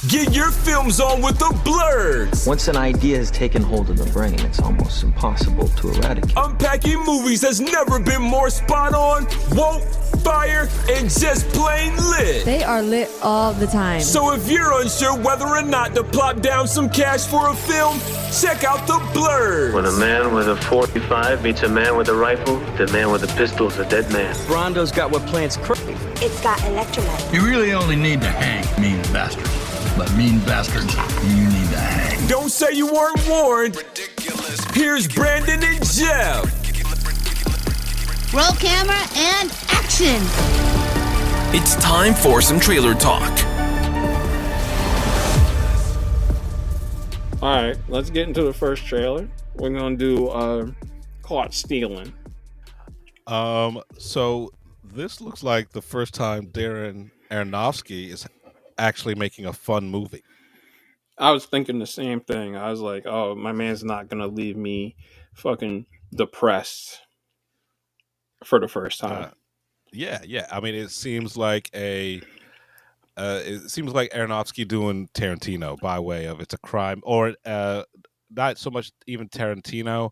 Get your films on with the Blurs. Once an idea has taken hold of the brain, it's almost impossible to eradicate. Unpacking movies has never been more spot on, woke, fire, and just plain lit. They are lit all the time. So if you're unsure whether or not to plop down some cash for a film, check out the Blurs. When a man with a 45 meets a man with a rifle, the man with a pistol is a dead man. Brondo's got what plants crave. It's got electrolyte. You really only need to hang mean bastards. But mean bastards, you need to hang. Don't say you weren't warned. Here's Brandon and Jeff. Roll camera and action. It's time for some trailer talk. All right, let's get into the first trailer. We're gonna do Caught Stealing. So this looks like the first time Darren Aronofsky is actually making a fun movie. I was thinking the same thing. I was like, oh, my man's not gonna leave me fucking depressed for the first time. Yeah. I mean, it seems like Aronofsky doing Tarantino by way of it's a crime, or not so much even Tarantino.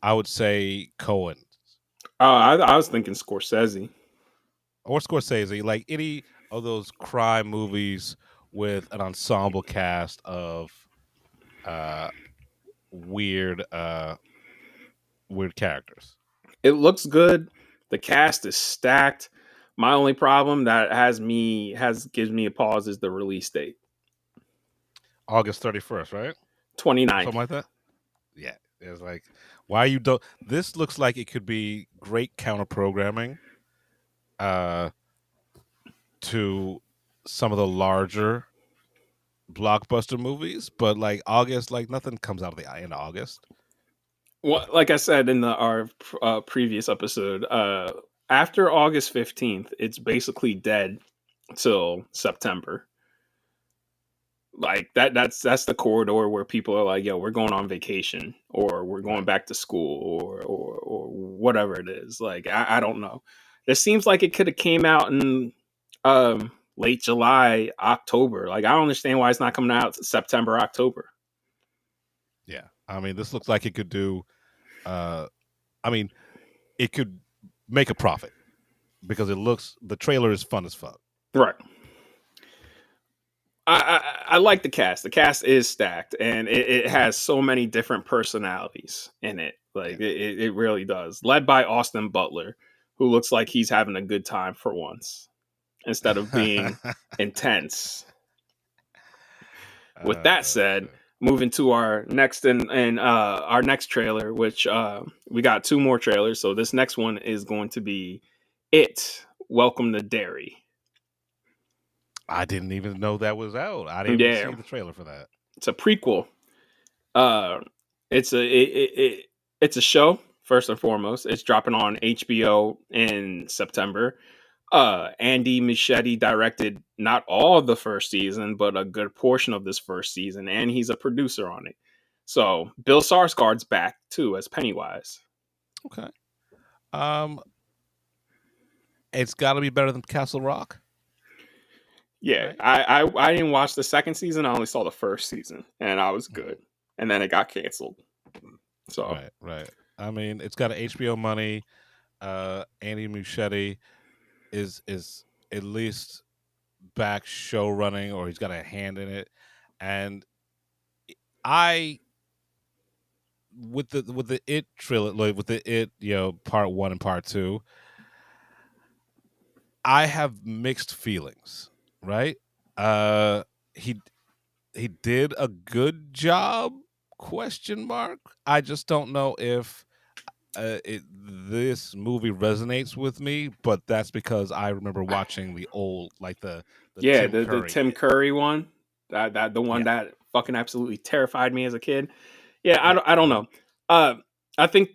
I would say Coen. I was thinking Scorsese. Or Scorsese, like any of those crime movies with an ensemble cast of weird characters. It looks good. The cast is stacked. My only problem that gives me a pause is the release date. August 31st, right? 29th. Something like that? Yeah. It's like, why you don't... This looks like it could be great counter-programming to some of the larger blockbuster movies, but like August, like nothing comes out of the eye in August. Well, like I said in our previous episode, after August 15th, it's basically dead till September. Like that's the corridor where people are like, yo, we're going on vacation, or we're going back to school, or whatever it is. Like, I don't know. It seems like it could have came out in late July, October. Like, I don't understand why it's not coming out September, October. Yeah. I mean, this looks like it could do, it could make a profit because the trailer is fun as fuck. Right. I like the cast. The cast is stacked, and it has so many different personalities in it. Like, it really does. Led by Austin Butler, who looks like he's having a good time for once, instead of being intense. With that said, moving to our next our next trailer, which we got two more trailers. So this next one is going to be It, Welcome to Derry. I didn't even know that was out. I didn't even see the trailer for that. It's a prequel. It's a show, first and foremost. It's dropping on HBO in September. Andy Muschietti directed not all of the first season, but a good portion of this first season, and he's a producer on it. So Bill Skarsgård's back too as Pennywise. Okay. It's got to be better than Castle Rock. Yeah, right. I didn't watch the second season. I only saw the first season, and I was good. And then it got canceled. So right. I mean, it's got HBO money. Andy Muschietti is at least back show running, or he's got a hand in it. And with the It trilogy, with the It, part 1 and part 2, I have mixed feelings. Right? He did a good job? ? I just don't know if this movie resonates with me, but that's because I remember watching the old, like the Tim Curry one, that the one that fucking absolutely terrified me as a kid. Yeah, I don't know. I think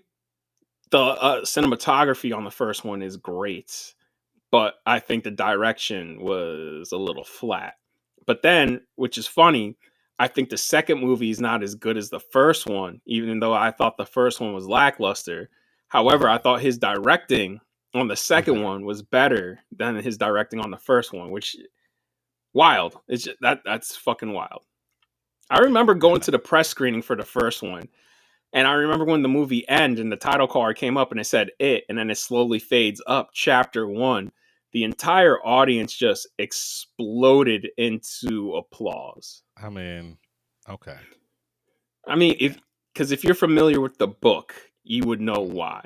the cinematography on the first one is great. But I think the direction was a little flat. But then, which is funny, I think the second movie is not as good as the first one, even though I thought the first one was lackluster. However, I thought his directing on the second one was better than his directing on the first one, which wild. It's just, that's fucking wild. I remember going to the press screening for the first one, and I remember when the movie ended and the title card came up and it said "It," and then it slowly fades up, Chapter 1. The entire audience just exploded into applause. I mean, okay. I mean, if you're familiar with the book, you would know why.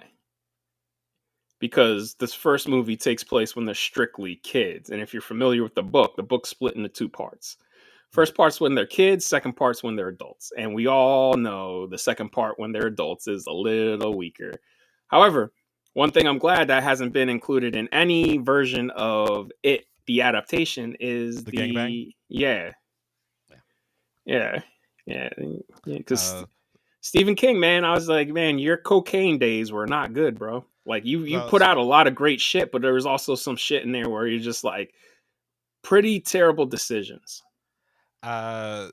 Because this first movie takes place when they're strictly kids, and if you're familiar with the book's split into two parts. First part's when they're kids, second part's when they're adults. And we all know the second part when they're adults is a little weaker. However, one thing I'm glad that hasn't been included in any version of it, the adaptation, is the gangbang? Yeah. Because Stephen King, man, I was like, man, your cocaine days were not good, bro. Like you put out a lot of great shit, but there was also some shit in there where you're just like pretty terrible decisions.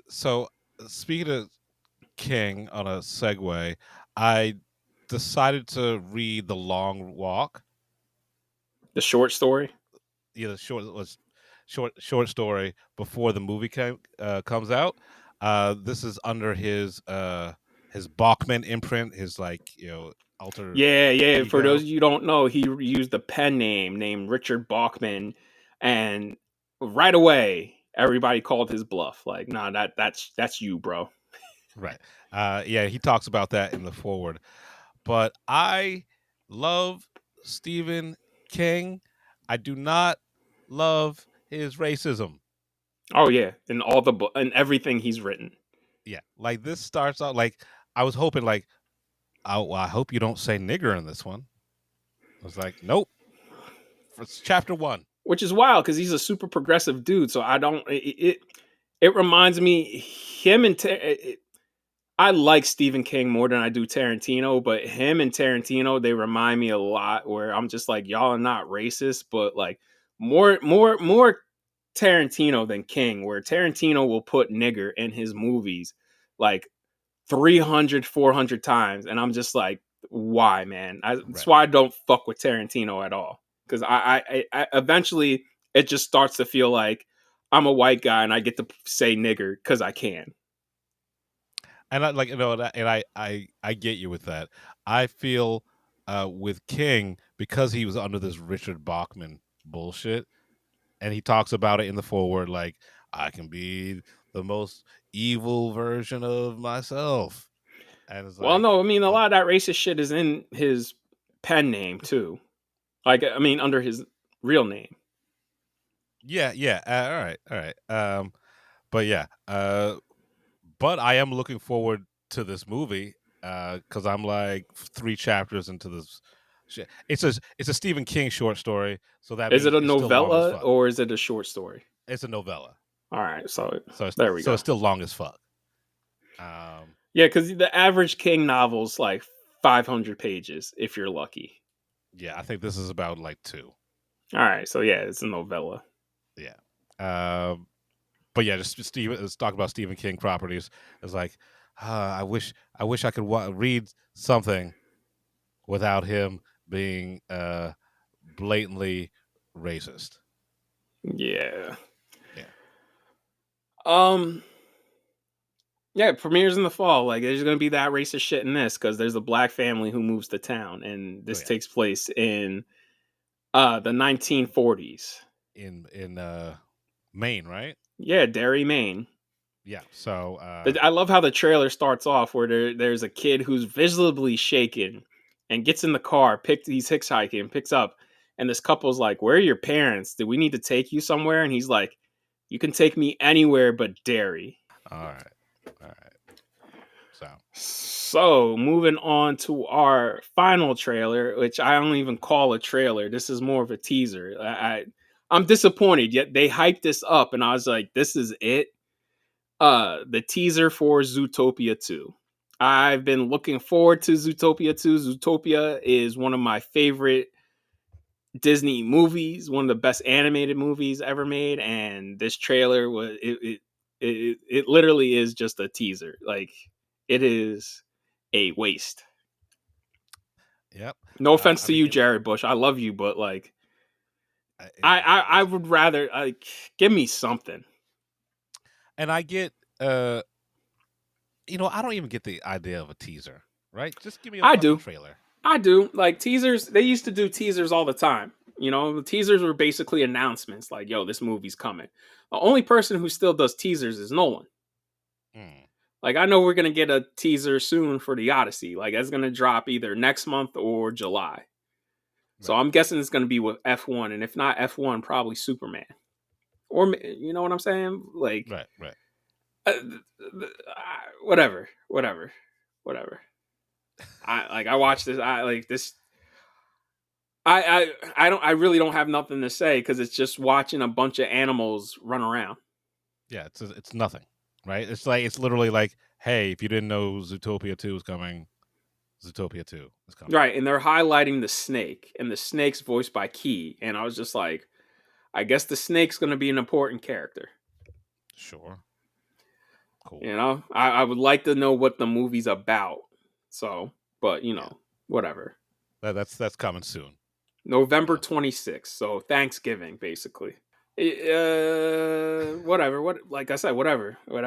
So speaking of King, on a segue, I decided to read The Long Walk. The short story? Yeah, the short story before the movie comes out. This is under his Bachman imprint, his alter. Yeah. ego. For those of you who don't know, he used a pen name named Richard Bachman, and right away everybody called his bluff. Like, nah, that's you, bro. Right. Yeah, he talks about that in the foreword. But I love Stephen King. I do not love his racism. Oh yeah, and and everything he's written. Yeah, like this starts out like I was hoping like, I hope you don't say nigger in this one. I was like, nope. It's chapter 1. Which is wild because he's a super progressive dude. So I don't. It reminds me him and I like Stephen King more than I do Tarantino, but him and Tarantino, they remind me a lot where I'm just like, y'all are not racist, but like more Tarantino than King, where Tarantino will put nigger in his movies like 300, 400 times. And I'm just like, why, man? That's why I don't fuck with Tarantino at all. Because I eventually it just starts to feel like I'm a white guy and I get to say nigger because I can. And I get you with that. I feel with King, because he was under this Richard Bachman bullshit, and he talks about it in the foreword, like, I can be the most evil version of myself. And it's well, no, I mean, a lot of that racist shit is in his pen name too. Like, I mean, under his real name. Yeah. All right. But yeah. But I am looking forward to this movie because I'm like 3 chapters into this shit. It's a Stephen King short story. So that is it a means it's still long novella as fuck. or is it a short story? It's a novella. All right, so there we go. So it's still long as fuck. Yeah, because the average King novel's like 500 pages if you're lucky. Yeah, I think this is about like 2. All right, so yeah, it's a novella. Yeah. But yeah, let's talk about Stephen King properties. It's like, I wish I could read something without him being blatantly racist. Yeah. Yeah, it premieres in the fall. Like, there's gonna be that racist shit in this because there's a black family who moves to town, and this takes place in the 1940s in Maine, right? Yeah, Derry, Maine. Yeah. So I love how the trailer starts off where there's a kid who's visibly shaken and gets in the car, he's hitchhiking, picks up, and this couple's like, "Where are your parents? Do we need to take you somewhere?" And he's like, "You can take me anywhere but Derry." All right. So moving on to our final trailer, which I don't even call a trailer. This is more of a teaser. I'm disappointed. Yet they hyped this up, and I was like, "This is it." The teaser for Zootopia 2. I've been looking forward to Zootopia 2. Zootopia is one of my favorite Disney movies, one of the best animated movies ever made, and this trailer was it literally is just a teaser. Like, it is a waste. Yep. No offense to you, Jared Bush. I love you, but like, I would rather give me something. And I get, I don't even get the idea of a teaser, right? Just give me a fucking trailer. I do. Like teasers, they used to do teasers all the time. The teasers were basically announcements like, yo, this movie's coming. The only person who still does teasers is Nolan. Like, I know we're going to get a teaser soon for the Odyssey. Like, that's going to drop either next month or July. So I'm guessing it's going to be with F1. And if not F1, probably Superman. Or, you know what I'm saying? Like, right. Whatever. I watched this. I really don't have nothing to say because it's just watching a bunch of animals run around. Yeah, it's nothing, right? It's literally like, hey, if you didn't know Zootopia 2 is coming, Zootopia 2 is coming. Right, and they're highlighting the snake, and the snake's voiced by Key, and I was just like, I guess the snake's going to be an important character. Sure. Cool. I would like to know what the movie's about. So, but whatever. That's coming soon. November 26th, so Thanksgiving, basically. Whatever. Like I said, whatever. All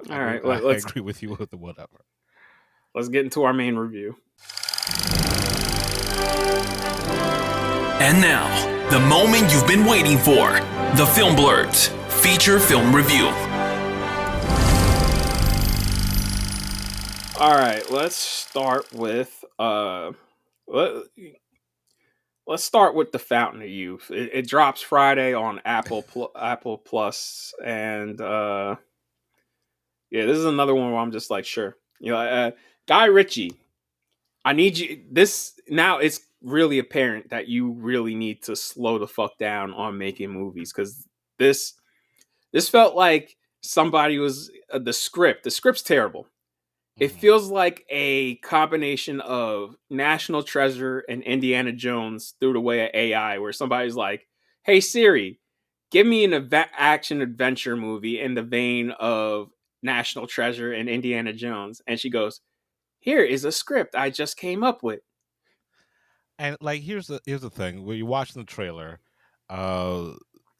right, let's agree with you with the whatever. Let's get into our main review. And now, the moment you've been waiting for, the Film Blurds feature film review. All right, let's start with let's start with The Fountain of Youth. It drops Friday on Apple Plus, and this is another one where I'm just like, sure, Guy Ritchie, I need you. Now it's really apparent that you really need to slow the fuck down on making movies, because this felt like somebody was the script. The script's terrible. It feels like a combination of National Treasure and Indiana Jones through the way of AI, where somebody's like, hey Siri, give me an action adventure movie in the vein of National Treasure and Indiana Jones. And she goes, here is a script I just came up with. And like, here's the thing. When you're watching the trailer,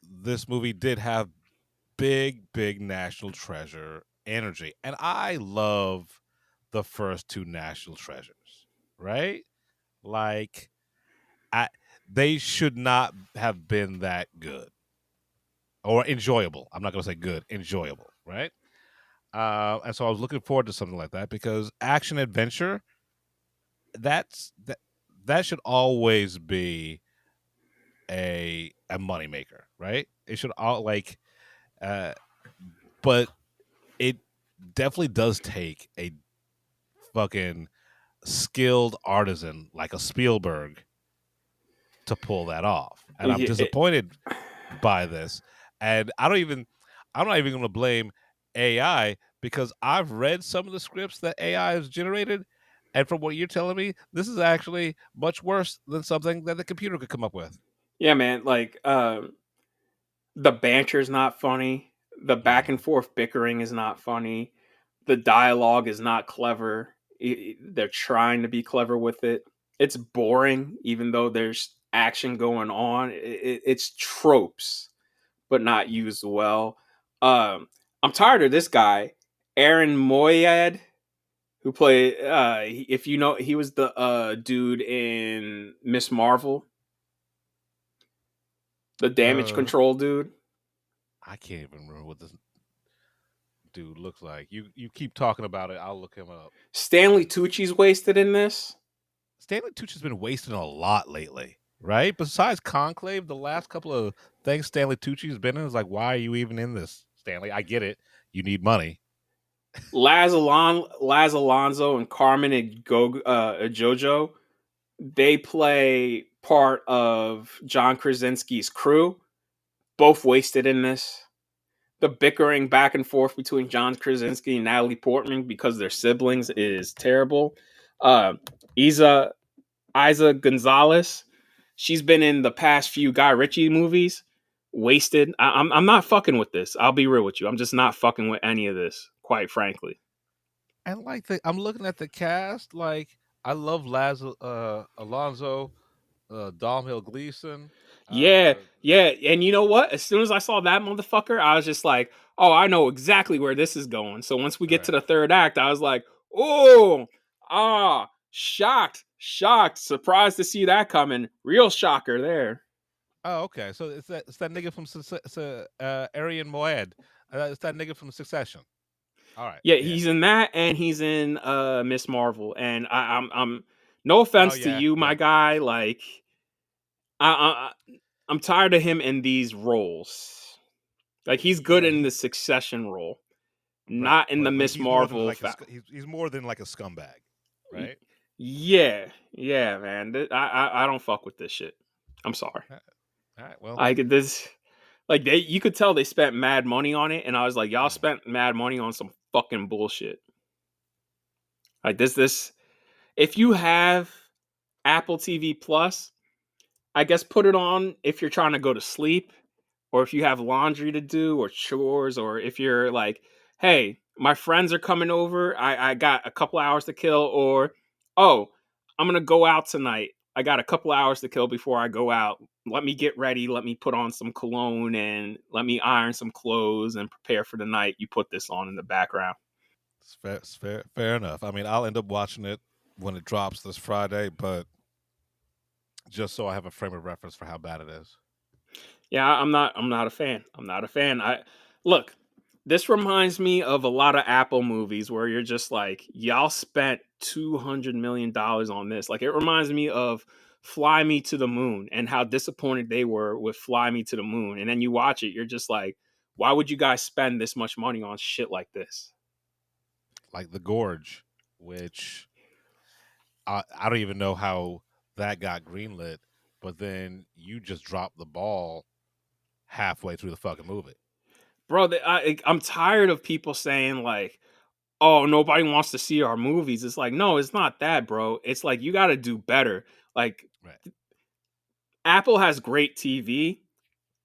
this movie did have big National Treasure energy. And I love the first two National Treasures, right? Like, they should not have been that good or enjoyable. I'm not going to say good, enjoyable, right? And so I was looking forward to something like that, because action adventure, that should always be a moneymaker, right? It should all but it definitely does take a fucking skilled artisan like a Spielberg to pull that off, and I'm disappointed by this. And I'm not even going to blame AI, because I've read some of the scripts that AI has generated, and from what you're telling me, this is actually much worse than something that the computer could come up with. Yeah, man. Like, the banter's not funny. The back and forth bickering is not funny. The dialogue is not clever. They're trying to be clever with it. It's boring, even though there's action going on. It's tropes, but not used well. I'm tired of this guy, Aaron Moayed, who played, if you know, he was the dude in Miss Marvel, the damage control dude. I can't even remember what this dude looks like. You keep talking about it, I'll look him up. Stanley Tucci's wasted in this. Stanley Tucci's been wasting a lot lately, right? Besides Conclave, the last couple of things Stanley Tucci's been in is like, why are you even in this, Stanley? I get it. You need money. Laz Alonso and Carmen and Jojo, they play part of John Krasinski's crew. Both wasted in this. The bickering back and forth between John Krasinski and Natalie Portman because they're siblings is terrible. Isa Gonzalez, she's been in the past few Guy Ritchie movies. Wasted. I'm not fucking with this. I'll be real with you. I'm just not fucking with any of this, quite frankly. And like, I'm looking at the cast. Like, I love Laz Alonso. Domhnall Gleeson. Yeah, yeah. And you know what? As soon as I saw that motherfucker, I was just like, oh, I know exactly where this is going. So once we get to the third act, I was like, oh, shocked, surprised to see that coming. Real shocker there. Oh, okay. So it's that nigga from Arian Moed. It's that nigga from Succession. All right. Yeah, he's in that, and he's in Miss Marvel. And I'm no offense to you, my guy. Like, I'm tired of him in these roles. Like, he's good in the Succession role, not in the Miss Marvel. He's more than like a scumbag, right? Yeah, man. I don't fuck with this shit. I'm sorry. All right, well, you could tell they spent mad money on it, and I was like, y'all spent mad money on some fucking bullshit. Like this. If you have Apple TV Plus, I guess put it on if you're trying to go to sleep, or if you have laundry to do, or chores, or if you're like, hey, my friends are coming over, I got a couple hours to kill, or oh, I'm gonna go out tonight. I got a couple hours to kill before I go out. Let me get ready. Let me put on some cologne and let me iron some clothes and prepare for the night. You put this on in the background. It's fair enough. I mean, I'll end up watching it when it drops this Friday, but just so I have a frame of reference for how bad it is. Yeah, I'm not a fan. Look, this reminds me of a lot of Apple movies where you're just like, y'all spent $200 million on this. Like, it reminds me of Fly Me to the Moon and how disappointed they were with Fly Me to the Moon. And then you watch it, you're just like, why would you guys spend this much money on shit like this? Like The Gorge, which I don't even know how that got greenlit, but then you just dropped the ball halfway through the fucking movie. Bro, I'm tired of people saying like, oh, nobody wants to see our movies. It's like, no, it's not that, bro. It's like, you got to do better. Like, Apple has great TV,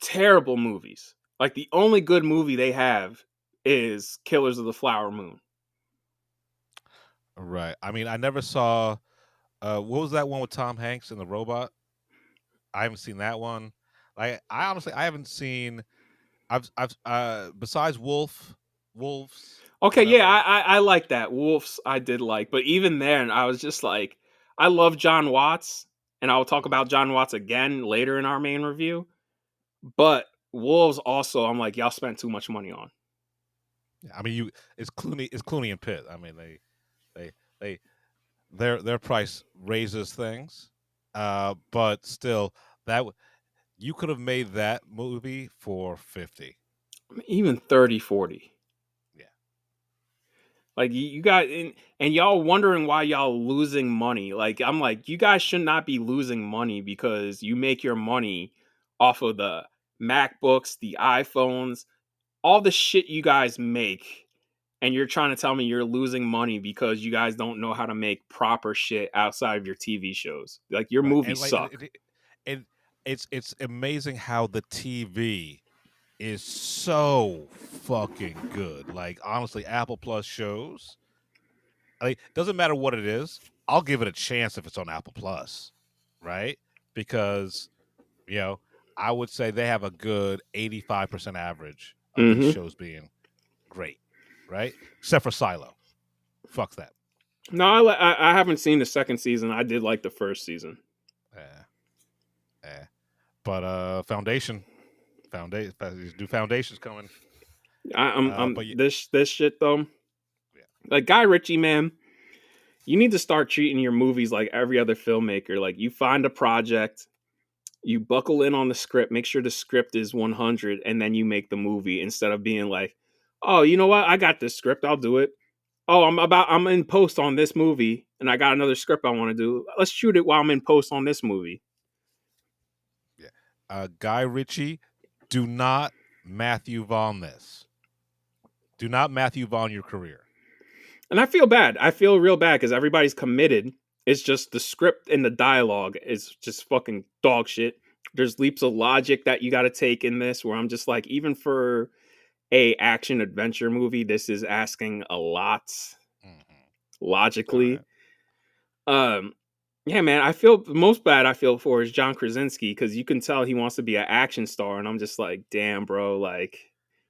terrible movies. Like, the only good movie they have is Killers of the Flower Moon. Right. I mean, I never saw, what was that one with Tom Hanks and the robot? I haven't seen that one. Like, I honestly, I haven't seen, besides Wolves. Okay, whatever. yeah, I like that. Wolves, I did like. But even then, I was just like, I love John Watts, and I'll talk about John Watts again later in our main review. But Wolves also, I'm like, y'all spent too much money on. I mean, it's Clooney and Pitt. I mean, their price raises things, but still, you could have made that movie for 50, even 30, 40. Yeah, like you got and y'all wondering why y'all losing money. Like, I'm like, you guys should not be losing money because you make your money off of the MacBooks, the iPhones, all the shit you guys make. And you're trying to tell me you're losing money because you guys don't know how to make proper shit outside of your TV shows. Like, your movies suck. And it's amazing how the TV is so fucking good. Like, honestly, Apple Plus shows, like, doesn't matter what it is, I'll give it a chance if it's on Apple Plus, right? Because, I would say they have a good 85% average of these shows being great. Right? Except for Silo. Fuck that. No, I haven't seen the second season. I did like the first season. But Foundation's coming. But this shit though. Like, Guy Ritchie, man, you need to start treating your movies like every other filmmaker. Like, you find a project, you buckle in on the script, make sure the script is 100, and then you make the movie instead of being like, oh, you know what? I got this script. I'll do it. Oh, I'm in post on this movie, and I got another script I want to do. Let's shoot it while I'm in post on this movie. Yeah. Guy Ritchie, do not Matthew Vaughn this. Do not Matthew Vaughn your career. And I feel bad. I feel real bad because everybody's committed. It's just the script and the dialogue is just fucking dog shit. There's leaps of logic that you got to take in this where I'm just like, even for a action adventure movie, this is asking a lot logically. Right. Yeah, man. I feel the most bad I feel for is John Krasinski because you can tell he wants to be an action star, and I'm just like, damn, bro. Like,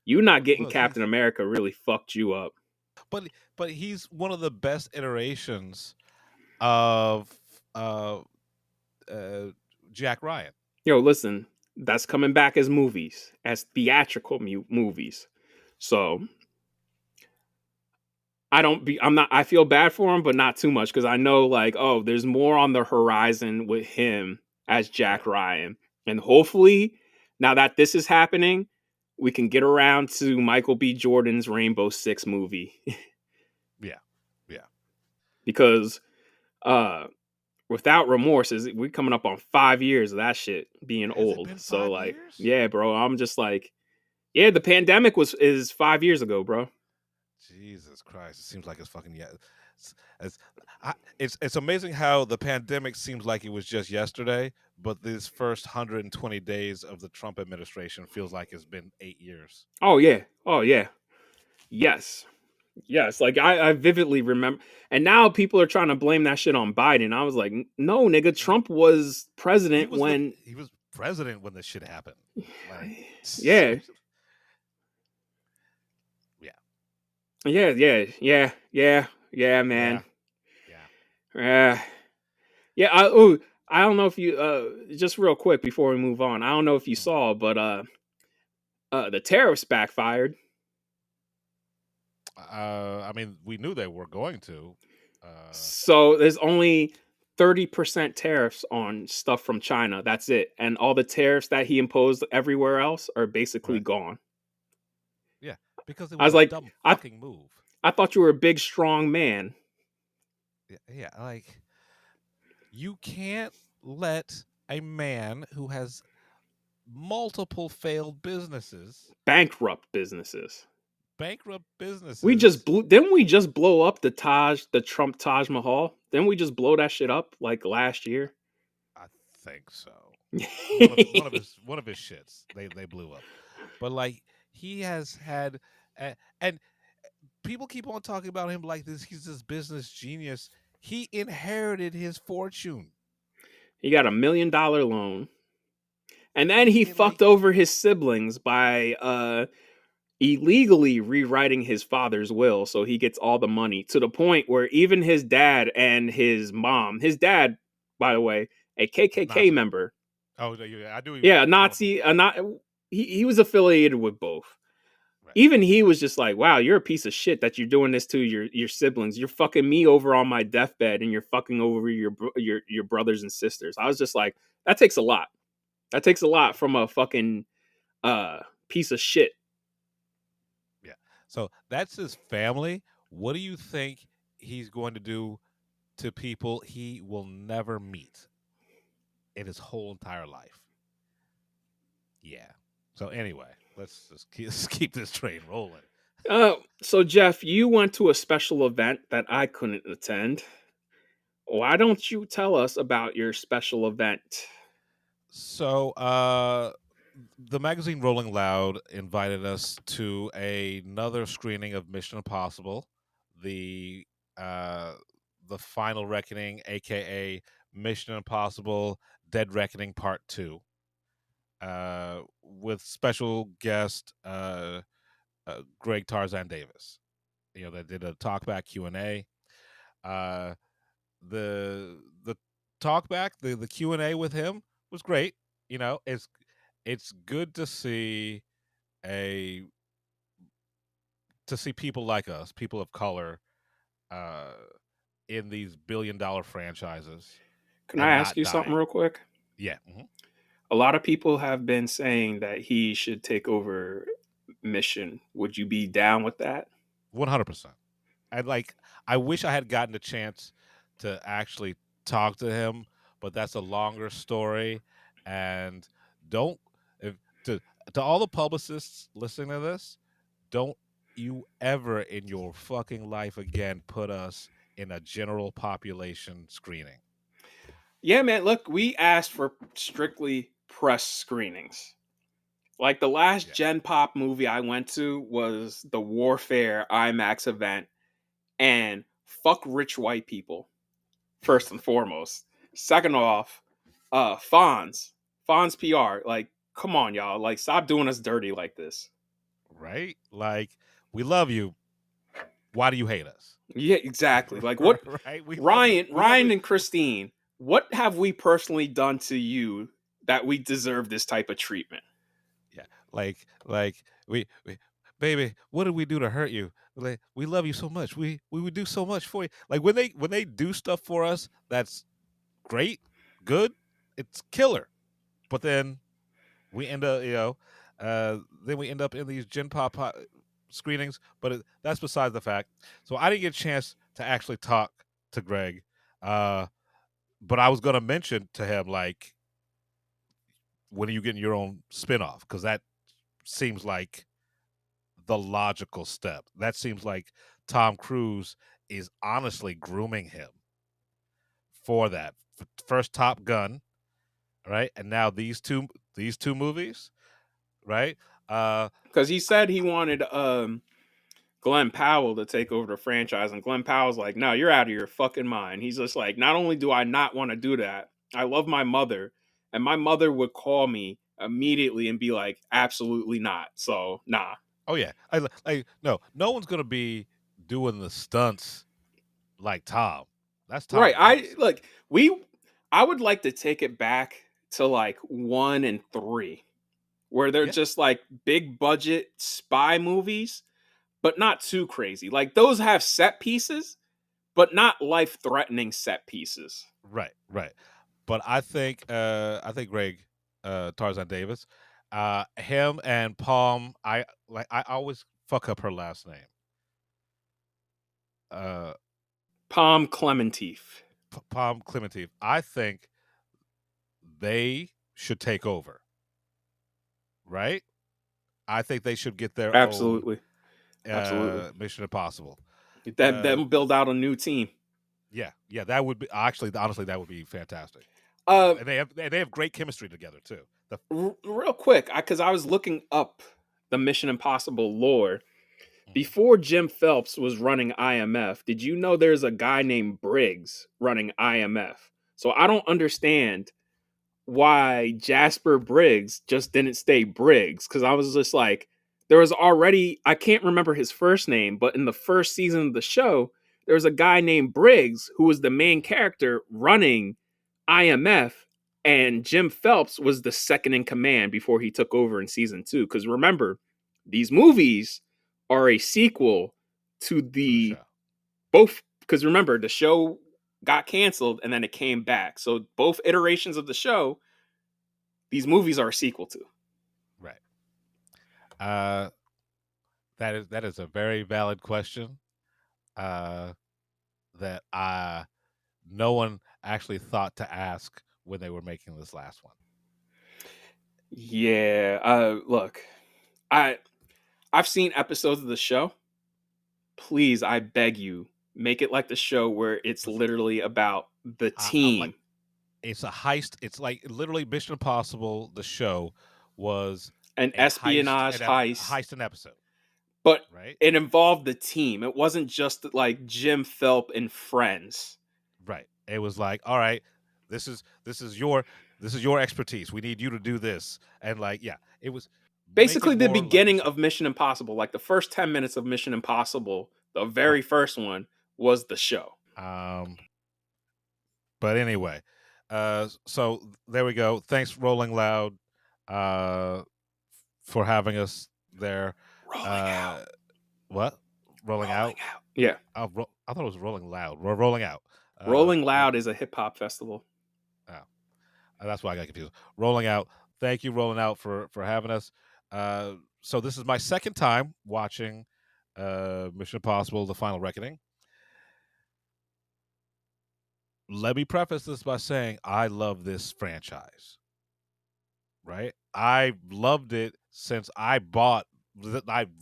you not getting Look, Captain America really fucked you up. but he's one of the best iterations of uh, uh, Jack Ryan. Yo, listen, that's coming back as movies, as theatrical movies. So I feel bad for him, but not too much because I know, like, oh, there's more on the horizon with him as Jack Ryan. And hopefully, now that this is happening, we can get around to Michael B. Jordan's Rainbow Six movie. Yeah, yeah. Because without remorse, we're coming up on 5 years of that shit being Has it old. been So 5 like, years? yeah, bro, I'm just like, yeah, the pandemic is 5 years ago, bro. Jesus Christ! It seems like it's fucking it's amazing how the pandemic seems like it was just yesterday, but these first 120 days of the Trump administration feels like it's been 8 years. Oh yeah, yes. Yes, like I vividly remember, and now people are trying to blame that shit on Biden. I was like, no, nigga, Trump was president when he was president when this shit happened. Like, yeah, man, yeah. I don't know if you just real quick before we move on. I don't know if you saw, but the tariffs backfired. I mean, we knew they were going to. So there's only 30% tariffs on stuff from China. That's it. And all the tariffs that he imposed everywhere else are basically gone. Yeah, because it I was was a like, dumb fucking move. I thought you were a big, strong man. Yeah, like, you can't let a man who has multiple failed businesses, bankrupt businesses. We didn't we just blow up the Trump Taj Mahal? Didn't we just blow that shit up like last year? I think so. one of his shits they blew up, but like, he has had and people keep on talking about him like this. He's this business genius. He inherited his fortune. He got $1 million loan, and then he fucked over his siblings by illegally rewriting his father's will so he gets all the money, to the point where even his dad and his dad, by the way, a KKK Nazi member. Oh, yeah, I do. Yeah, a Nazi. He was affiliated with both. Right. Even he was just like, wow, you're a piece of shit that you're doing this to your siblings. You're fucking me over on my deathbed, and you're fucking over your brothers and sisters. I was just like, that takes a lot. That takes a lot from a fucking piece of shit. Yeah. So that's his family. What do you think he's going to do to people he will never meet in his whole entire life? Yeah. So anyway, let's just keep this train rolling. So Jeff, you went to a special event that I couldn't attend. Why don't you tell us about your special event? So, the magazine Rolling Loud invited us to another screening of Mission Impossible, the Final Reckoning, aka Mission Impossible: Dead Reckoning Part 2, with special guest Greg Tarzan Davis. You know, they did a talkback Q&A. The talkback, the Q&A with him was great. You know, it's good to see people like us, people of color, in these billion-dollar franchises. Can I ask you something real quick? Yeah. A lot of people have been saying that he should take over Mission. Would you be down with that? 100%. I wish I had gotten a chance to actually talk to him, but that's a longer story. And to all the publicists listening to this, don't you ever in your fucking life again put us in a general population screening. Yeah, man. Look, we asked for strictly press screenings. Like the last Gen Pop movie I went to was the Warfare IMAX event, and fuck rich white people, first and foremost. Second off, Fonz PR. Like, come on, y'all. Like, stop doing us dirty like this. Right? Like, we love you. Why do you hate us? Yeah, exactly. Like, what? Right? Ryan and Christine, what have we personally done to you that we deserve this type of treatment? Yeah, like we baby, what did we do to hurt you? Like, we love you so much. We would do so much for you. Like when they do stuff for us, that's great, good, it's killer. But then we end up, then we end up in these Gen Pop screenings. But that's besides the fact. So I didn't get a chance to actually talk to Greg, but I was going to mention to him, like, when are you getting your own spinoff? Because that seems like the logical step. That seems like Tom Cruise is honestly grooming him for that. First Top Gun, right? And now these two movies, right? Because he said he wanted Glenn Powell to take over the franchise, and Glenn Powell's like, no, you're out of your fucking mind. He's just like, not only do I not want to do that, I love my mother, and my mother would call me immediately and be like, absolutely not. So, nah. Oh yeah, no one's gonna be doing the stunts like Tom. That's Tom. Right. I would like to take it back to like 1 and 3, where they're just like big budget spy movies, but not too crazy. Like those have set pieces, but not life threatening set pieces. Right. But I think Greg Tarzan Davis, him and Palm, I always fuck up her last name. Palm Clementif. Palm Clementif. I think they should take over. Right? I think they should get their Absolutely. Mission Impossible. Them build out a new team. Yeah, that would be honestly that would be fantastic. And they have great chemistry together too. Real quick, because I was looking up the Mission Impossible lore. Before Jim Phelps was running IMF, did you know there's a guy named Briggs running IMF? So I don't understand why Jasper Briggs just didn't stay Briggs, because I was just like, there was already, I can't remember his first name, but in the first season of the show, there was a guy named Briggs who was the main character running IMF, and Jim Phelps was the second in command before he took over in season 2. Because remember, these movies are a sequel to the both, because remember, the show got canceled and then it came back. So both iterations of the show, these movies are a sequel to. Right. That is a very valid question. That no one actually thought to ask when they were making this last one. Yeah. Look, I've seen episodes of the show. Please, I beg you, make it like the show where it's literally about the team. It's a heist. It's like literally Mission Impossible. The show was an espionage heist. Heist an episode. But it involved the team. It wasn't just like Jim Phelps and friends. Right. It was like, all right, this is your expertise. We need you to do this. And like, yeah, it was basically the beginning of Mission Impossible. Like the first 10 minutes of Mission Impossible, the very first one was the show. But anyway, so there we go. Thanks, Rolling Loud, for having us there. Rolling out. What? Rolling out? Yeah. I thought it was Rolling Loud. We're Rolling Out. Rolling Loud is a hip hop festival. Oh, that's why I got confused. Rolling Out. Thank you, Rolling Out, for having us. So this is my second time watching Mission Impossible: The Final Reckoning. Let me preface this by saying I love this franchise. Right? I loved it since I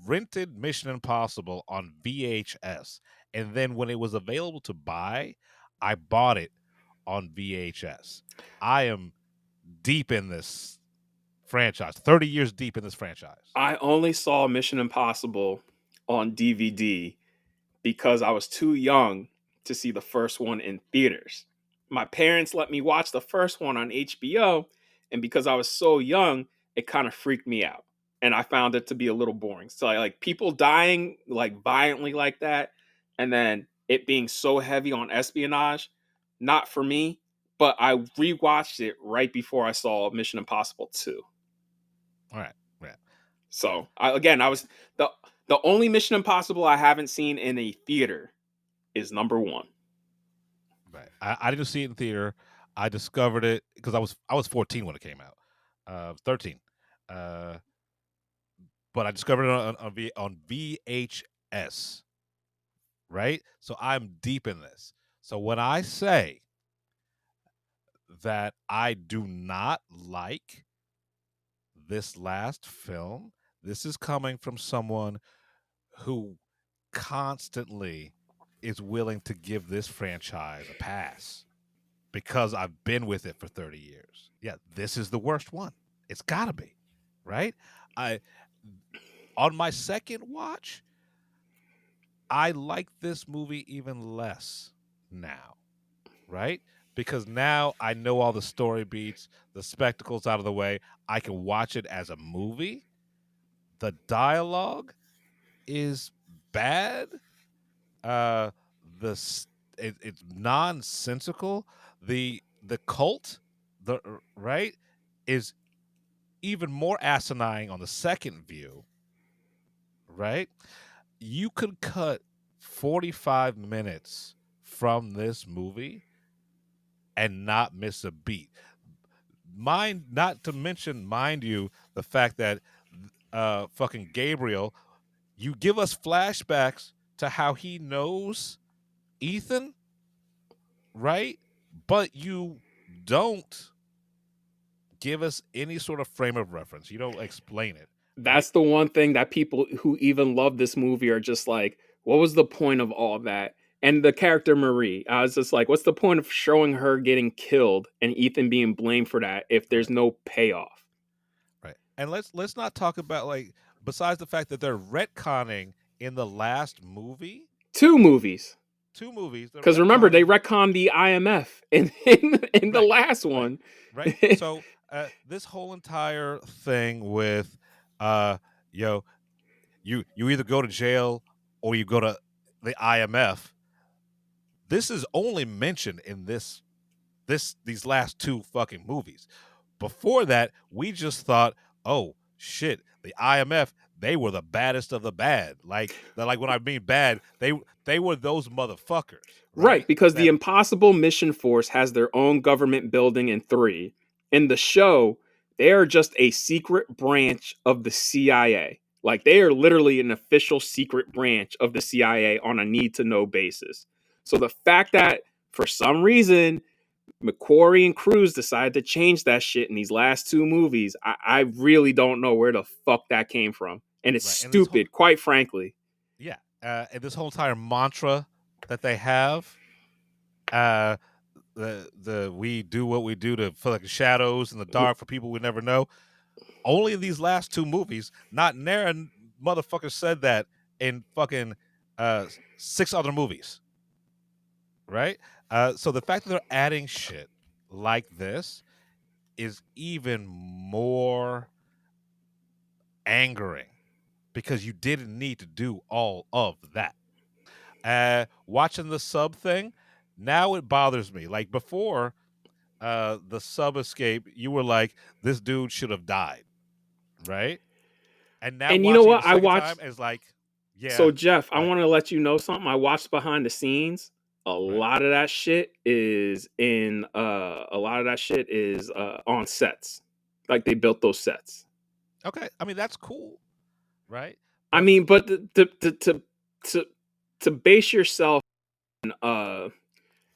rented Mission Impossible on VHS. And then when it was available to buy, I bought it on VHS. I am deep in this franchise, 30 years deep in this franchise. I only saw Mission Impossible on DVD because I was too young to see the first one in theaters. my parents let me watch the first one on HBO, and because I was so young, it kind of freaked me out, and I found it to be a little boring. So like people dying like violently like that, and then it being so heavy on espionage, not for me. But I rewatched it right before I saw Mission Impossible 2. All right. Yeah. So I was the only Mission Impossible I haven't seen in a theater is number 1. Right. I didn't see it in theater. I discovered it because I was 14 when it came out. 13. But I discovered it on VHS. Right? So I'm deep in this. So when I say that I do not like this last film, this is coming from someone who constantly is willing to give this franchise a pass because I've been with it for 30 years. Yeah, this is the worst one. It's got to be, right? On my second watch, I like this movie even less now, right? Because now I know all the story beats, the spectacles out of the way. I can watch it as a movie. The dialogue is bad. It's nonsensical. The cult, right, is even more asinine on the second view. Right, you could cut 45 minutes from this movie and not miss a beat. Not to mention, mind you, the fact that fucking Gabriel, you give us flashbacks to how he knows Ethan, right? But you don't give us any sort of frame of reference. You don't explain it. That's the one thing that people who even love this movie are just like, what was the point of all that? And the character Marie, I was just like, what's the point of showing her getting killed and Ethan being blamed for that if there's no payoff? Right. And let's not talk about, like, besides the fact that they're retconning in the last movie. Two movies. Because remember, they retconned the IMF in the last one. Right. So this whole entire thing with you either go to jail or you go to the IMF. This is only mentioned in these last two fucking movies. Before that, we just thought, oh shit, the IMF, they were the baddest of the bad. Like when I mean bad, they were those motherfuckers. Right, because the Impossible Mission Force has their own government building in 3. In the show, they are just a secret branch of the CIA. Like, they are literally an official secret branch of the CIA on a need-to-know basis. So the fact that, for some reason, McQuarrie and Cruise decided to change that shit in these last two movies, I really don't know where the fuck that came from. And it's stupid, quite frankly. Yeah, and this whole entire mantra that they have, the we do what we do to for like shadows in the dark for people we never know. Only in these last two movies, not Naren motherfucker said that in fucking 6 other movies. Right? So the fact that they're adding shit like this is even more angering because you didn't need to do all of that. Watching the sub thing, now it bothers me. Like before, the sub escape, you were like, this dude should have died, right? And now, and you know what? I watched. Time is like, yeah. So Jeff, I want to let you know something. I watched behind the scenes. A lot of that shit is in. A lot of that shit is on sets. Like they built those sets. Okay, I mean that's cool, right? I mean, but to base yourself on,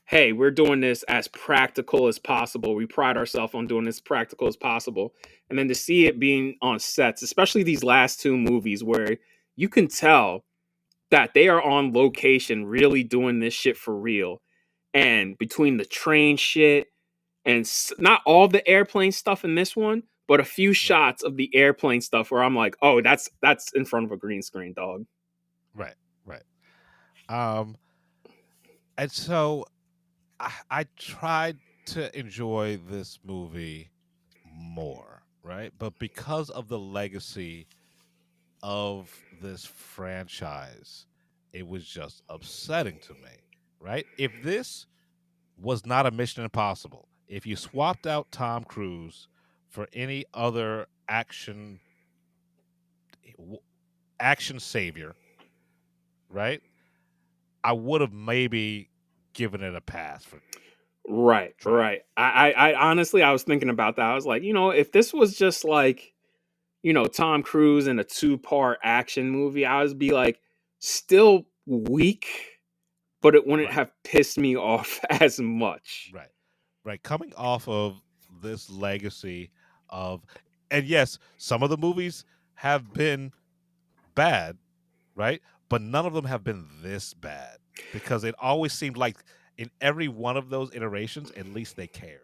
hey, we're doing this as practical as possible. We pride ourselves on doing this practical as possible. And then to see it being on sets, especially these last two movies where you can tell that they are on location really doing this shit for real. And between the train shit and not all the airplane stuff in this one, but a few shots of the airplane stuff where I'm like, oh, that's in front of a green screen, dog. Right. And so I tried to enjoy this movie more, right? But because of the legacy of this franchise, it was just upsetting to me, right? If this was not a Mission Impossible, if you swapped out Tom Cruise for any other action savior, right? I would have maybe given it a pass for Right, trying. right. I honestly, I was thinking about that. I was like, if this was just like, Tom Cruise in a two-part action movie, I would be like, still weak, but it wouldn't Right, have pissed me off as much. right, right. Coming off of this legacy of, and yes, some of the movies have been bad, right? But none of them have been this bad because it always seemed like in every one of those iterations, at least they cared.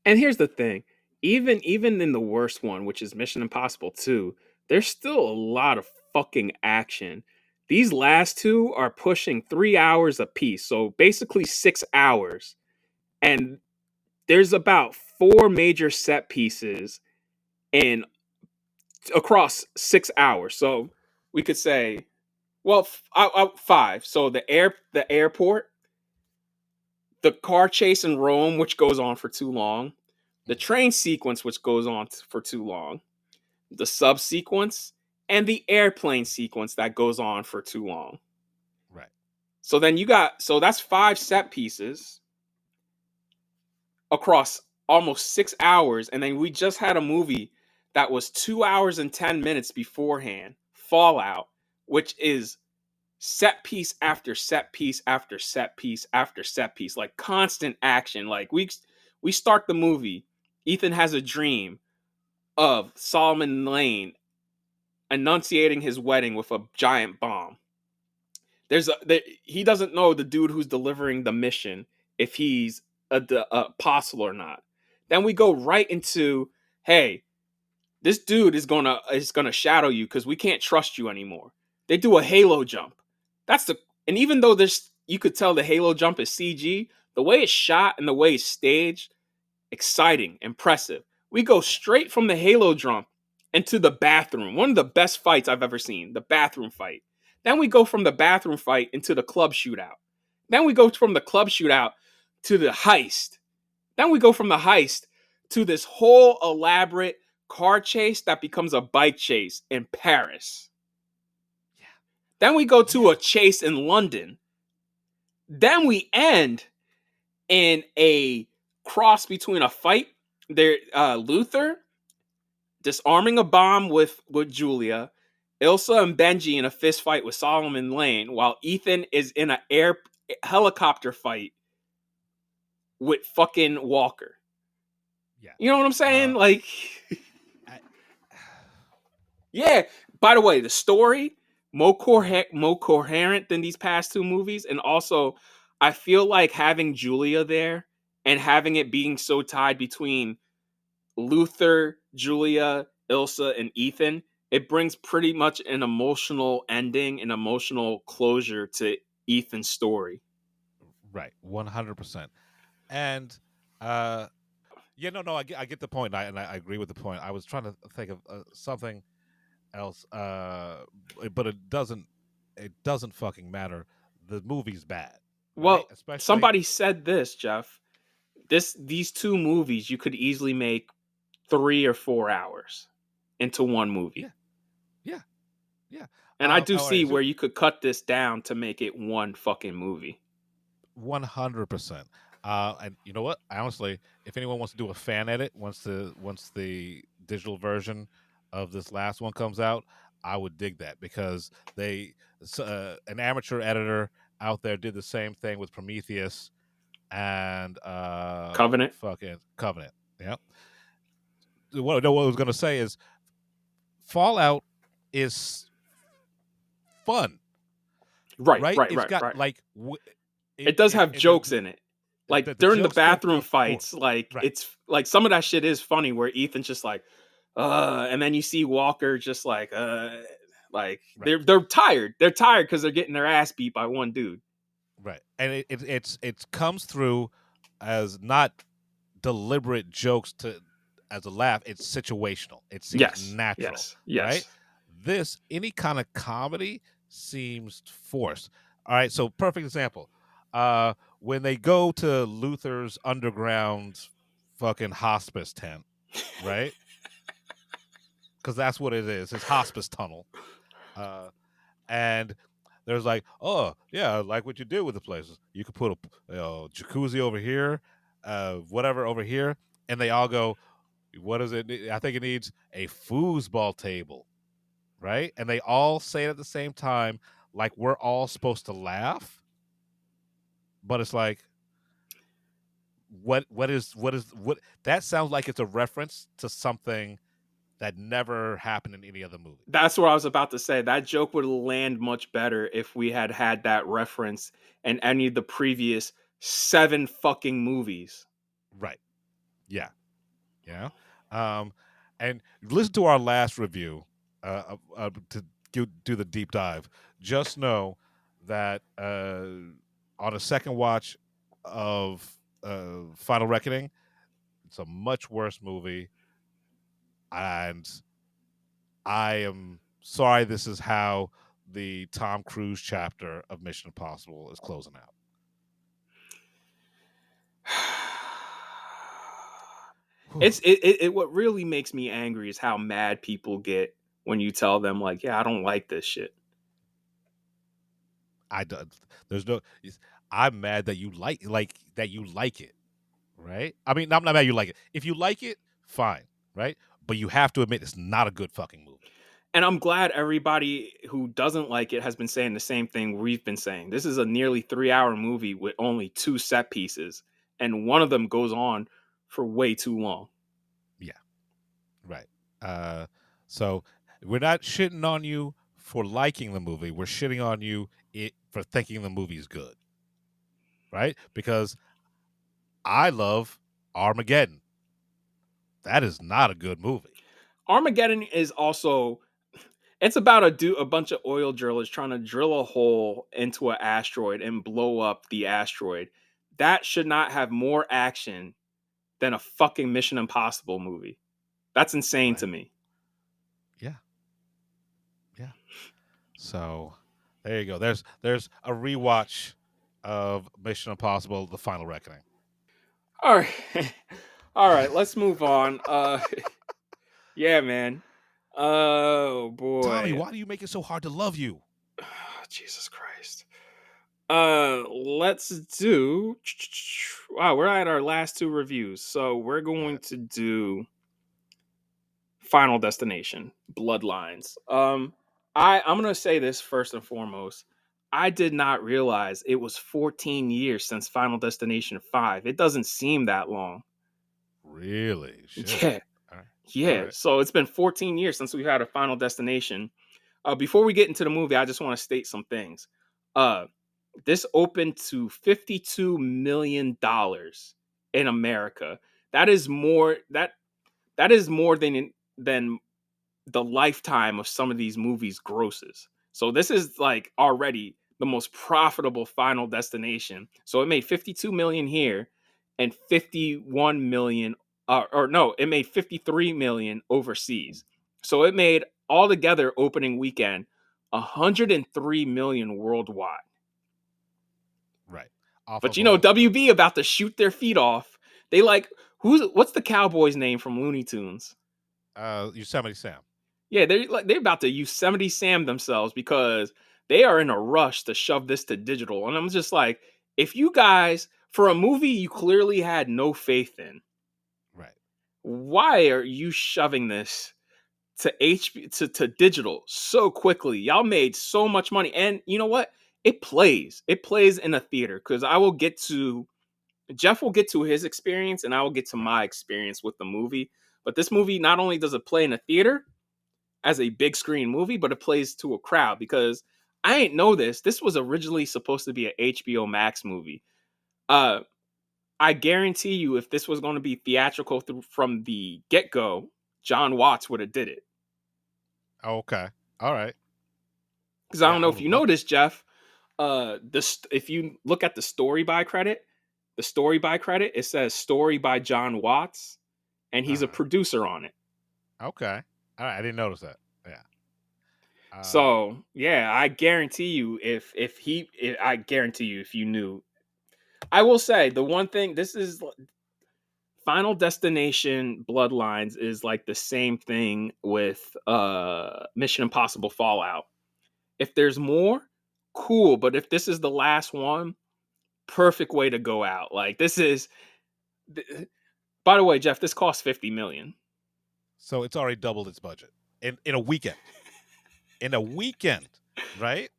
And here's the thing, even in the worst one, which is Mission Impossible 2, there's still a lot of fucking action. These last two are pushing 3 hours apiece, so basically 6 hours. And there's about 4 major set pieces in across 6 hours. So we could say, well, 5. So the airport, the car chase in Rome, which goes on for too long, the train sequence, which goes on for too long, the sub sequence, and the airplane sequence that goes on for too long. Right. So that's 5 set pieces across almost 6 hours, and then we just had a movie that was 2 hours and 10 minutes beforehand, Fallout, which is set piece after set piece after set piece after set piece, like constant action. Like we start the movie, Ethan has a dream of Solomon Lane enunciating his wedding with a giant bomb. He doesn't know the dude who's delivering the mission if he's a apostle or not. Then we go right into, hey, this dude is gonna shadow you because we can't trust you anymore. They do a halo jump. And even though you could tell the halo jump is CG, the way it's shot and the way it's staged, exciting, impressive. We go straight from the halo jump into the bathroom. One of the best fights I've ever seen, the bathroom fight. Then we go from the bathroom fight into the club shootout. Then we go from the club shootout to the heist. Then we go from the heist to this whole elaborate car chase that becomes a bike chase in Paris. Yeah. Then we go to a chase in London. Then we end in a cross between a fight. Luther disarming a bomb with Julia, Ilsa and Benji in a fist fight with Solomon Lane, while Ethan is in an helicopter fight with fucking Walker. Yeah. You know what I'm saying? Yeah. By the way, the story more coherent than these past two movies, and also I feel like having Julia there and having it being so tied between Luther, Julia, Ilsa, and Ethan, it brings pretty much an emotional ending, an emotional closure to Ethan's story. Right, 100%. And no, I get the point, and I agree with the point. I was trying to think of something else, but it doesn't fucking matter. The movie's bad. Well, right? Especially somebody said this, Jeff. These two movies you could easily make 3 or 4 hours into one movie. Yeah. And I do see right, where you could cut this down to make it one fucking movie. 100%. And you know what? Honestly, if anyone wants to do a fan edit once the digital version of this last one comes out, I would dig that, because an amateur editor out there did the same thing with Prometheus and Covenant. Fucking Covenant. Yeah. What I was going to say is Fallout is fun. Right. It's got right. like it does have jokes in it. Like during the bathroom fights, right. It's like some of that shit is funny where Ethan's just like, and then you see Walker just like right. they're tired. They're tired because they're getting their ass beat by one dude. Right, and it comes through as not deliberate jokes as a laugh. It's situational. It seems natural, right? Any kind of comedy seems forced. All right, so perfect example. When they go to Luther's underground fucking hospice tent, right? Because that's what it is. It's hospice tunnel. And there's like, oh, yeah, I like what you did with the places. You could put a jacuzzi over here, whatever over here. And they all go, what does it need? I think it needs a foosball table, right? And they all say it at the same time, like we're all supposed to laugh. But it's like, what that sounds like it's a reference to something that never happened in any other movie. That's what I was about to say. That joke would land much better if we had that reference in any of the previous 7 fucking movies. Right. Yeah. Yeah. And listen to our last review to do the deep dive. Just know that on a second watch of Final Reckoning, it's a much worse movie. And I am sorry this is how the Tom Cruise chapter of Mission Impossible is closing out. What really makes me angry is how mad people get when you tell them, like, yeah, I don't like this shit. I'm mad that you like it, right? I mean, I'm not mad you like it. If you like it, fine, right? But you have to admit it's not a good fucking movie. And I'm glad everybody who doesn't like it has been saying the same thing we've been saying. This is a nearly 3-hour movie with only 2 set pieces, and one of them goes on for way too long. Yeah, right. So we're not shitting on you for liking the movie. We're shitting on you for thinking the movie's good, right? Because I love Armageddon. That is not a good movie. Armageddon is also, it's about a bunch of oil drillers trying to drill a hole into an asteroid and blow up the asteroid. That should not have more action than a fucking Mission Impossible movie. That's insane to me. Yeah. Yeah. So there you go. There's a rewatch of Mission Impossible: The Final Reckoning. All right. All right, let's move on. Yeah, man. Oh boy. Tommy, why do you make it so hard to love you? Jesus Christ. Let's do. Wow, we're at our last 2 reviews, so we're going to do Final Destination Bloodlines. I'm gonna say this first and foremost. I did not realize it was 14 years since Final Destination 5. It doesn't seem that long. Really? Shit. Yeah. Yeah. Right. So it's been 14 years since we've had a Final Destination. Before we get into the movie, I just want to state some things. This opened to $52 million in America. That is more than the lifetime of some of these movies grosses. So this is like already the most profitable Final Destination. So it made 52 million here and 51 million it made 53 million overseas. So it made altogether opening weekend 103 million worldwide. Right. But you know, WB about to shoot their feet off. They like, what's the cowboy's name from Looney Tunes? Yosemite Sam. Yeah, they're about to Yosemite Sam themselves because they are in a rush to shove this to digital. And I'm just like, if you guys, for a movie you clearly had no faith in, right? Why are you shoving this to digital so quickly? Y'all made so much money, and you know what? It plays in a theater because Jeff will get to his experience, and I will get to my experience with the movie. But this movie, not only does it play in a theater as a big screen movie, but it plays to a crowd because I ain't know this. This was originally supposed to be an HBO Max movie. I guarantee you, if this was going to be theatrical from the get-go, John Watts would have did it. Okay. All right. Because I don't know if you know this, Jeff. If you look at the story by credit, the story by credit, it says story by John Watts, and he's a producer on it. Okay. All right. I didn't notice that. Yeah. So yeah, I guarantee you, if you knew. I will say the one thing. This is Final Destination Bloodlines is like the same thing with Mission Impossible Fallout. If there's more, cool. But if this is the last one, perfect way to go out. Like this is. By the way, Jeff, this costs $50 million. So it's already doubled its budget in a weekend. In a weekend, right?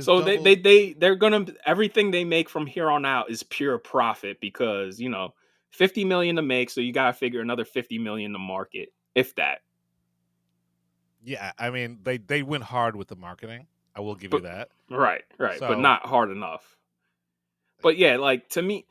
So they're gonna, everything they make from here on out is pure profit because $50 million to make, so you gotta figure another $50 million to market, if that. Yeah, I mean they went hard with the marketing. I will give you that. Right, So, but not hard enough. But yeah, like to me,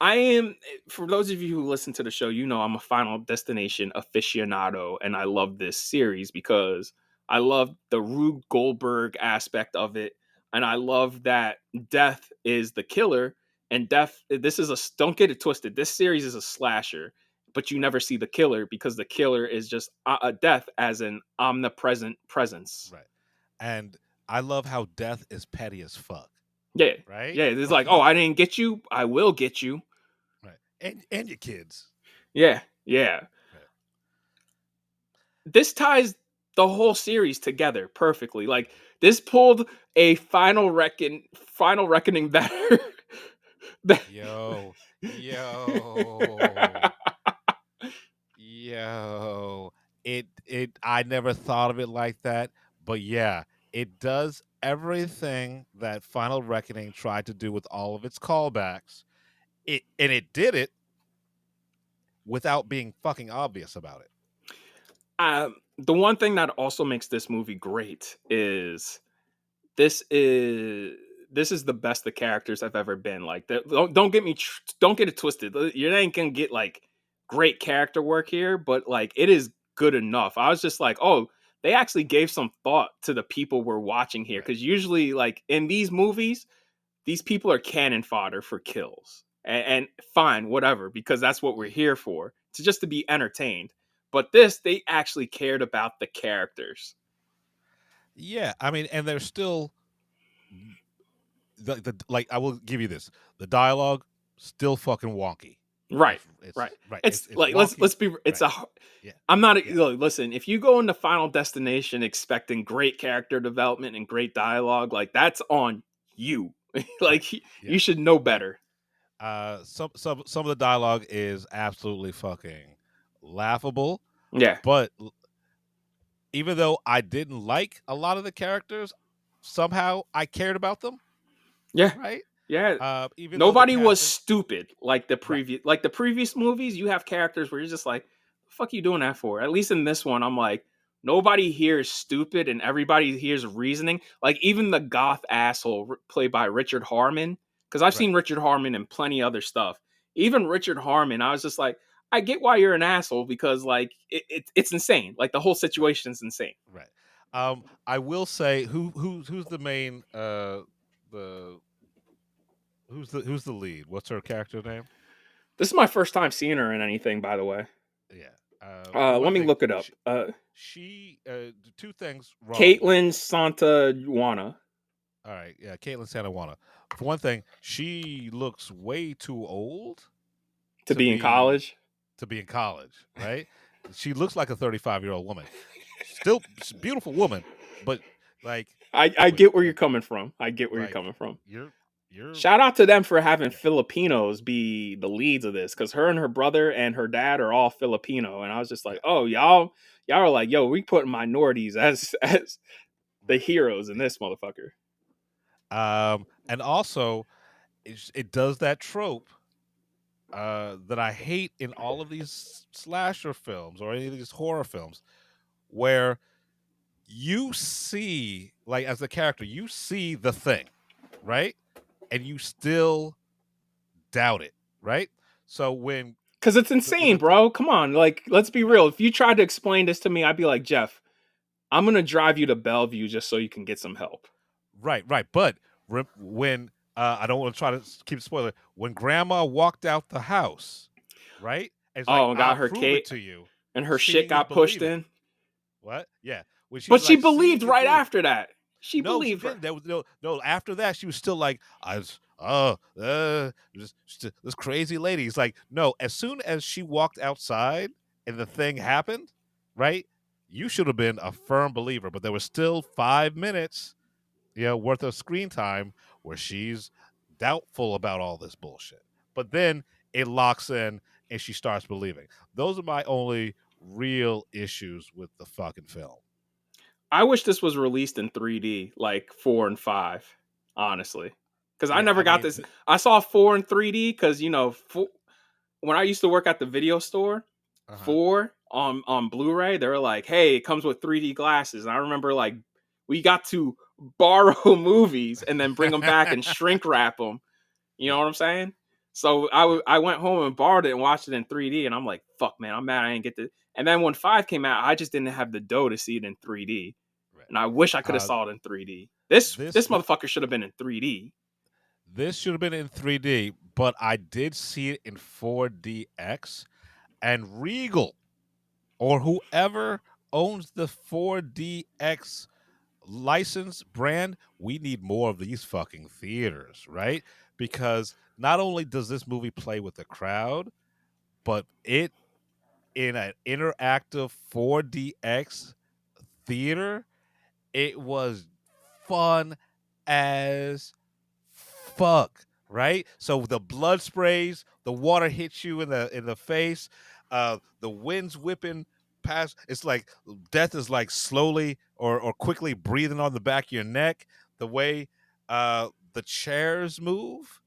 I am, for those of you who listen to the show, I'm a Final Destination aficionado, and I love this series because I love the Rube Goldberg aspect of it, and I love that Death is the killer, and don't get it twisted, this series is a slasher, but you never see the killer because the killer is just a Death as an omnipresent presence. Right. And I love how Death is petty as fuck. Yeah. Right? Yeah, it's like, oh, I didn't get you, I will get you. Right. And your kids. Yeah. This ties the whole series together perfectly. Like this pulled a final reckoning better. Yo. It I never thought of it like that, but yeah, it does everything that Final Reckoning tried to do with all of its callbacks. It did it without being fucking obvious about it. The one thing that also makes this movie great is this is the best the characters have ever been. Like, don't get it twisted. You ain't gonna get like great character work here, but like it is good enough. I was just like, oh, they actually gave some thought to the people we're watching here, because usually, like in these movies, these people are cannon fodder for kills, and fine, whatever, because that's what we're here for, just to be entertained. But this, they actually cared about the characters. Yeah, I mean, and they're still the like. I will give you this: the dialogue still fucking wonky. Right. It's like wonky. let's be. It's right. I'm not. Look, listen, if you go into Final Destination expecting great character development and great dialogue, like that's on you. Like you should know better. Some of the dialogue is absolutely fucking laughable. Yeah. But even though I didn't like a lot of the characters, somehow I cared about them. Yeah. Right? Yeah. Even nobody was stupid like the previous movies. You have characters where you're just like, the fuck you doing that for? At least in this one, I'm like, nobody here is stupid and everybody here's reasoning. Like even the goth asshole played by Richard Harmon, because I've seen Richard Harmon in plenty other stuff. Even Richard Harmon, I was just like, I get why you're an asshole, because like it's insane. Like the whole situation is insane. Right. I will say who's the main who's the lead? What's her character name? This is my first time seeing her in anything, by the way. Yeah. Let me look it up. She two things wrong. Caitlin Santajuana. All right, yeah, Caitlin Santajuana. For one thing, she looks way too old to be in college. To be in college, right? She looks like a 35-year-old woman. Still beautiful woman, but like I get where you're coming from. You're coming from. You're shout out to them for having Filipinos be the leads of this, because her and her brother and her dad are all Filipino, and I was just like, oh, y'all are like, yo, we putting minorities as the heroes in this motherfucker. And also it does that trope that I hate in all of these slasher films or any of these horror films, where you see, like as a character, you see the thing, right? And you still doubt it, right? So because it's insane, bro. Come on, like let's be real. If you tried to explain this to me, I'd be like, Jeff, I'm gonna drive you to Bellevue just so you can get some help. Right. But when I don't want to try to keep spoiling. When Grandma walked out the house, right? It's like, Oh, and I'll got her prove it cake, to you. and her shit Seeing is got pushed believing. in. What? Yeah. When But she's she like, believed seeing is right believing. after that. She No, she believed her. didn't. There was no. After that, she was still like, this crazy lady. It's like, no. As soon as she walked outside and the thing happened, right? You should have been a firm believer, but there was still 5 minutes, worth of screen time where she's doubtful about all this bullshit. But then it locks in and she starts believing. Those are my only real issues with the fucking film. I wish this was released in 3D, like 4 and 5, honestly. Because I Yeah, never I got mean, this. I saw 4 in 3D because, when I used to work at the video store, 4 on Blu-ray, they were like, hey, it comes with 3D glasses. And I remember, like, we got to borrow movies and then bring them back and shrink wrap them. You know what I'm saying? So I went home and borrowed it and watched it in 3D. And I'm like, fuck, man, I'm mad I didn't get to. And then when 5 came out, I just didn't have the dough to see it in 3D. And I wish I could have saw it in 3D. This motherfucker should have been in 3D. This should have been in 3D, but I did see it in 4DX, and Regal or whoever owns the 4DX license brand, we need more of these fucking theaters, right? Because not only does this movie play with the crowd, but it in an interactive 4DX theater, it was fun as fuck, right? So the blood sprays, the water hits you in the face, the wind's whipping past. It's like death is like slowly or quickly breathing on the back of your neck. The way the chairs move,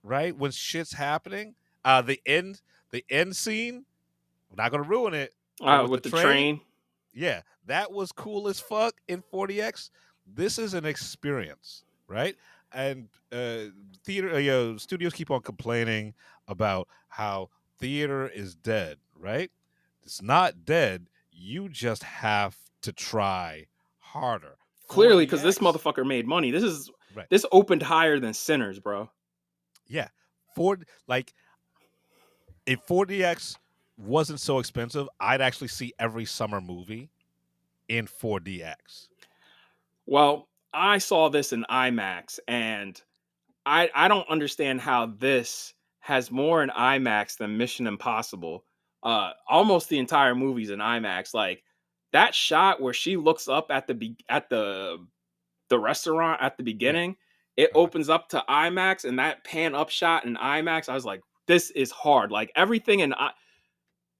right? When shit's happening. The end scene, we're not gonna ruin it. But With the train. Yeah, that was cool as fuck in 40X. This is an experience, right? And theater studios keep on complaining about how theater is dead, right? It's not dead. You just have to try harder. Clearly, because this 40X motherfucker made money. right. This opened higher than Sinners, bro. Yeah. If 4DX wasn't so expensive, I'd actually see every summer movie in 4DX. Well, I saw this in IMAX, and I don't understand how this has more in IMAX than Mission Impossible. Almost the entire movie's in IMAX. Like that shot where she looks up at the restaurant at the beginning, it opens up to IMAX, and that pan up shot in IMAX, I was like, this is hard. Like everything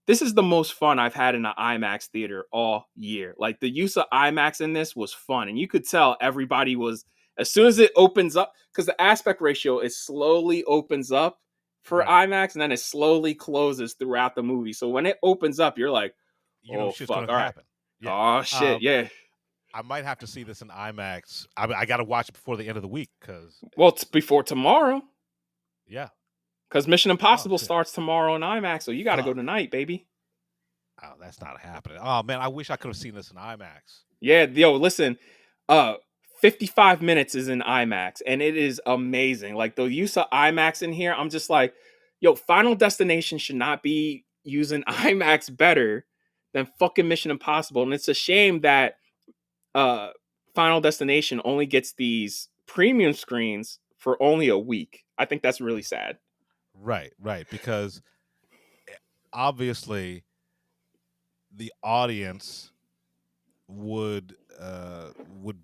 this is the most fun I've had in an IMAX theater all year. Like the use of IMAX in this was fun. And you could tell everybody was, as soon as it opens up, because the aspect ratio is slowly opens up for IMAX and then it slowly closes throughout the movie. So when it opens up, you're like, oh, shit's fuck. gonna All right. happen. Yeah. Oh, shit. Yeah. I might have to see this in IMAX. I got to watch it before the end of the week because. Well, it's before tomorrow. Yeah. Because Mission Impossible starts tomorrow in IMAX, so you got to go tonight, baby. Oh, that's not happening. Oh man, I wish I could have seen this in IMAX. Yeah, listen. 55 minutes is in IMAX, and it is amazing. Like the use of IMAX in here, I'm just like, Final Destination should not be using IMAX better than fucking Mission Impossible, and it's a shame that Final Destination only gets these premium screens for only a week. I think that's really sad. Right, because obviously the audience would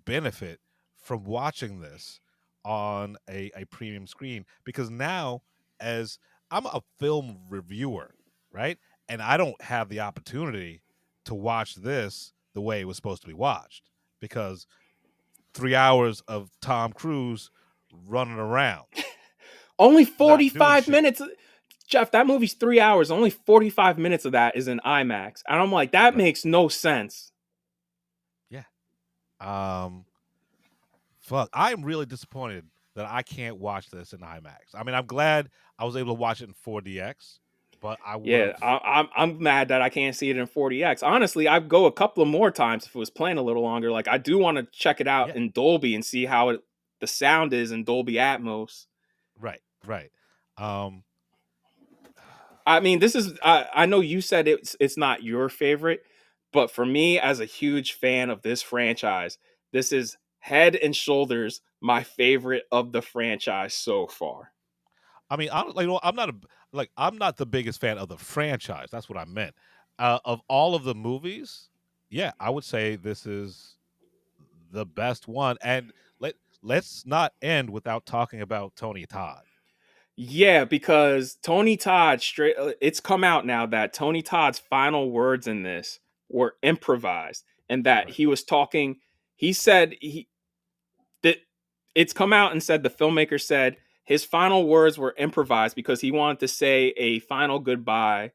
benefit from watching this on a premium screen because now, as I'm a film reviewer, right, and I don't have the opportunity to watch this the way it was supposed to be watched because 3 hours of Tom Cruise running around. Only 45 minutes. Jeff, that movie's 3 hours. Only 45 minutes of that is in IMAX. And I'm like, that makes no sense. Yeah. Fuck. I'm really disappointed that I can't watch this in IMAX. I mean, I'm glad I was able to watch it in 4DX, but I'm mad that I can't see it in 4DX. Honestly, I'd go a couple of more times if it was playing a little longer. Like, I do want to check it out in Dolby and see how it the sound is in Dolby Atmos. Right. Um, I mean, this is I know you said it's not your favorite, but for me as a huge fan of this franchise, this is head and shoulders my favorite of the franchise so far. I mean, I'm not the biggest fan of the franchise. That's what I meant. Of all of the movies, yeah, I would say this is the best one. And let's not end without talking about Tony Todd. Yeah, because Tony Todd it's come out now that Tony Todd's final words in this were improvised and that Right. he was talking he said that it's come out and said the filmmaker said his final words were improvised because he wanted to say a final goodbye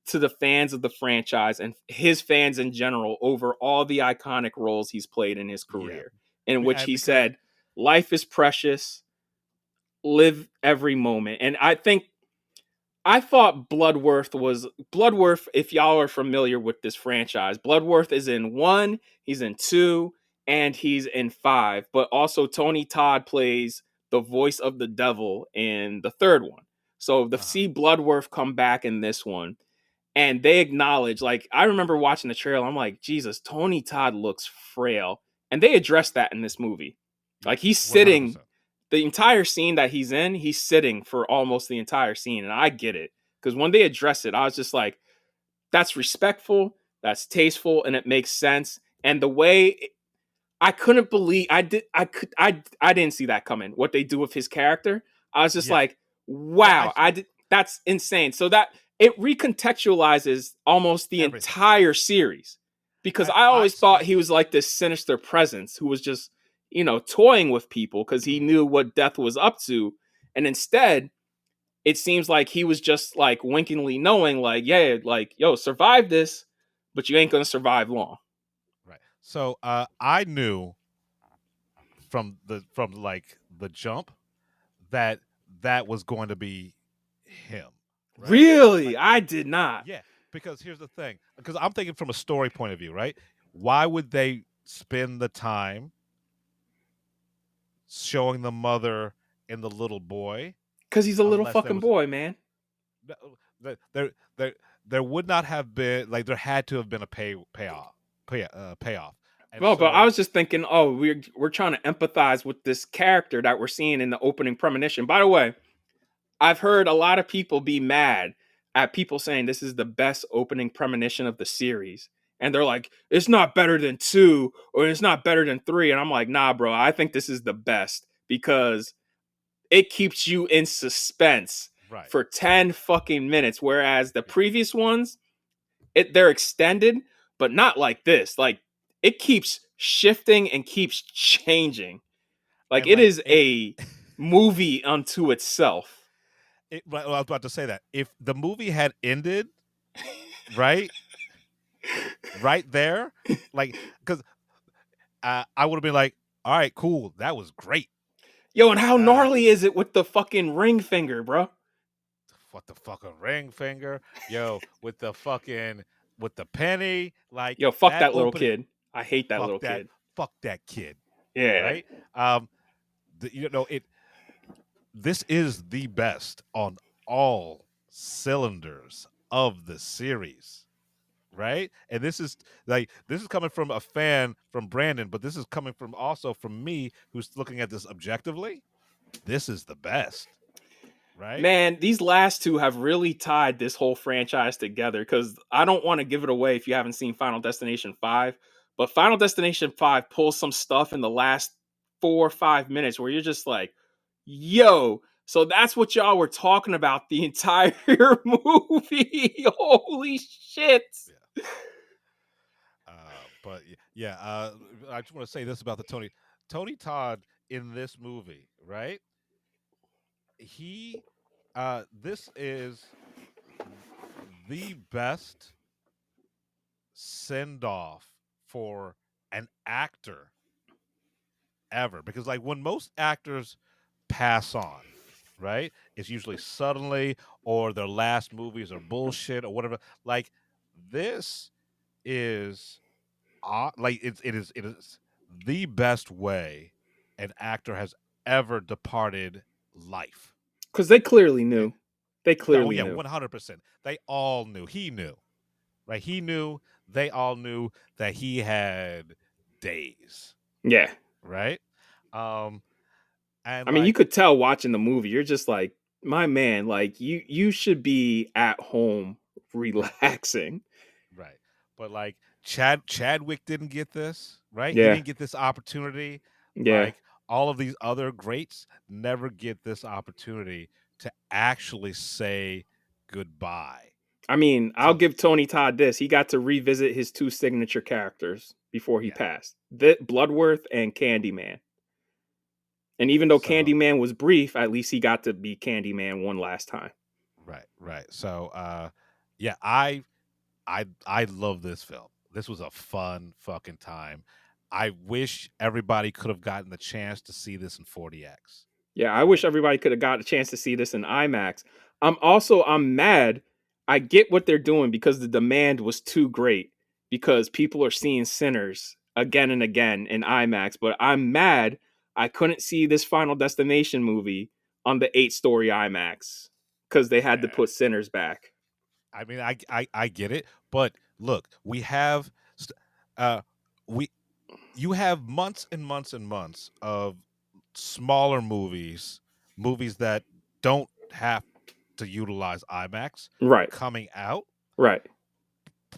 to the fans of the franchise and his fans in general over all the iconic roles he's played in his career. In which he said, "Life is precious. Live every moment." And I thought Bloodworth, if y'all are familiar with this franchise, Bloodworth is in 1, he's in 2, and he's in 5. But also Tony Todd plays the voice of the devil in the 3rd one. So to see Bloodworth come back in this one, and they acknowledge, like, I remember watching the trailer, I'm like, Jesus, Tony Todd looks frail. And they address that in this movie. Like, he's sitting 100%. the entire scene that he's in, he's sitting for almost the entire scene. And I get it. Because when they address it, I was just like, that's respectful, that's tasteful, and it makes sense. And the way I couldn't believe I didn't see that coming. What they do with his character, I was just like, wow, that's insane. So that it recontextualizes almost the Everything. entire series. Because I always thought he was like this sinister presence who was just, toying with people because he knew what death was up to. And instead, it seems like he was just like winkingly knowing, like, yeah, like, yo, survive this, but you ain't gonna survive long. Right. So I knew from the jump that was going to be him. Right? Really? I did not. Yeah, because here's the thing. Because I'm thinking from a story point of view, right? Why would they spend the time showing the mother and the little boy? Because he's a little fucking boy, man. There would not have been, like, there had to have been a payoff. And Well, but I was just thinking, oh, we're trying to empathize with this character that we're seeing in the opening premonition. By the way, I've heard a lot of people be mad at people saying this is the best opening premonition of the series. And they're like, it's not better than 2 or it's not better than 3. And I'm like, nah, bro, I think this is the best because it keeps you in suspense for 10 fucking minutes. Whereas the previous ones, they're extended, but not like this. Like, it keeps shifting and keeps changing. Like, it is a movie unto itself. I was about to say that. If the movie had ended, right there, like, because I would have been like, all right, cool, that was great. Yo, and how gnarly is it with the fucking ring finger, bro? What the fucking ring finger? Yo, with the penny, like, yo, fuck that little kid. I hate that little kid. Fuck that kid. Yeah. Right? This is the best on all cylinders of the series. Right? And this is coming from a fan, from Brandon, but this is coming from me, who's looking at this objectively. This is the best. Right? Man, these last two have really tied this whole franchise together, because I don't want to give it away if you haven't seen Final Destination 5, but Final Destination 5 pulls some stuff in the last 4 or 5 minutes where you're just like, yo, so that's what y'all were talking about the entire movie. Holy shit. Yeah. But yeah, I just want to say this about the Tony Todd in this movie, right? This is the best send off for an actor ever, because, like, when most actors pass on, right, it's usually suddenly, or their last movies are bullshit or whatever. Like, this is it is the best way an actor has ever departed life. Because they clearly knew. They clearly knew. 100%. They all knew. He knew, right? He knew. They all knew that he had days. Yeah. Right. And I mean, you could tell watching the movie. You're just like, my man, like you should be at home relaxing. Right. But like Chadwick didn't get this, right? Yeah. He didn't get this opportunity. Yeah. Like all of these other greats never get this opportunity to actually say goodbye. I mean, I'll give Tony Todd this. He got to revisit his 2 signature characters before he passed. Bloodworth and Candyman. And even though Candyman was brief, at least he got to be Candyman one last time. Right. So yeah, I love this film. This was a fun fucking time. I wish everybody could have gotten the chance to see this in 40X. Yeah, I wish everybody could have got a chance to see this in IMAX. I'm mad. I get what they're doing because the demand was too great because people are seeing Sinners again and again in IMAX, but I'm mad I couldn't see this Final Destination movie on the 8-story IMAX because they had to put Sinners back. I mean, I get it, but look, we have you have months and months and months of smaller movies that don't have to utilize IMAX coming out. Right.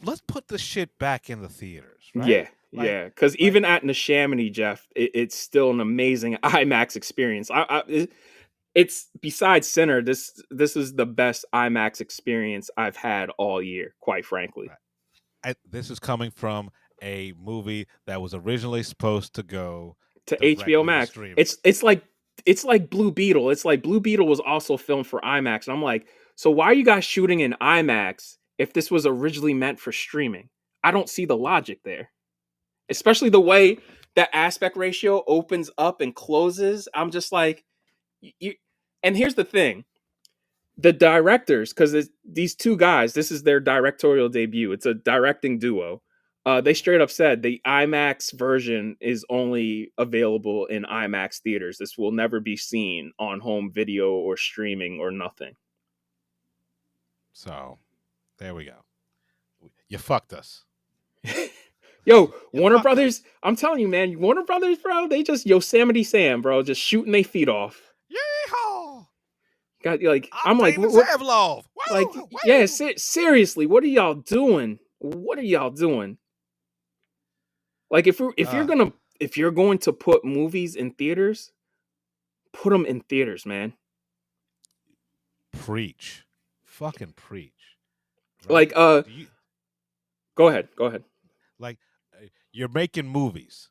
Let's put the shit back in the theaters, right? Yeah. Yeah, because even at Neshaminy, Jeff, it's still an amazing IMAX experience. It's besides Sinner, this is the best IMAX experience I've had all year, quite frankly. This is coming from a movie that was originally supposed to go to HBO Max. It's like Blue Beetle. It's like Blue Beetle was also filmed for IMAX, and I'm like, so why are you guys shooting in IMAX if this was originally meant for streaming? I don't see the logic there. Especially the way that aspect ratio opens up and closes. I'm just like, and here's the thing. The directors, because these 2 guys, this is their directorial debut. It's a directing duo. They straight up said the IMAX version is only available in IMAX theaters. This will never be seen on home video or streaming or nothing. So, there we go. You fucked us. Yo, Warner Brothers, I'm telling you, man, Warner Brothers, bro, they just Yosemite Sam, bro, just shooting their feet off. Yeehaw! Got like I'm like, what? Like, yeah, seriously, what are y'all doing? What are y'all doing? Like, if you're going to put movies in theaters, put them in theaters, man. Preach, fucking preach. Like, Right? go ahead. Like, you're making movies.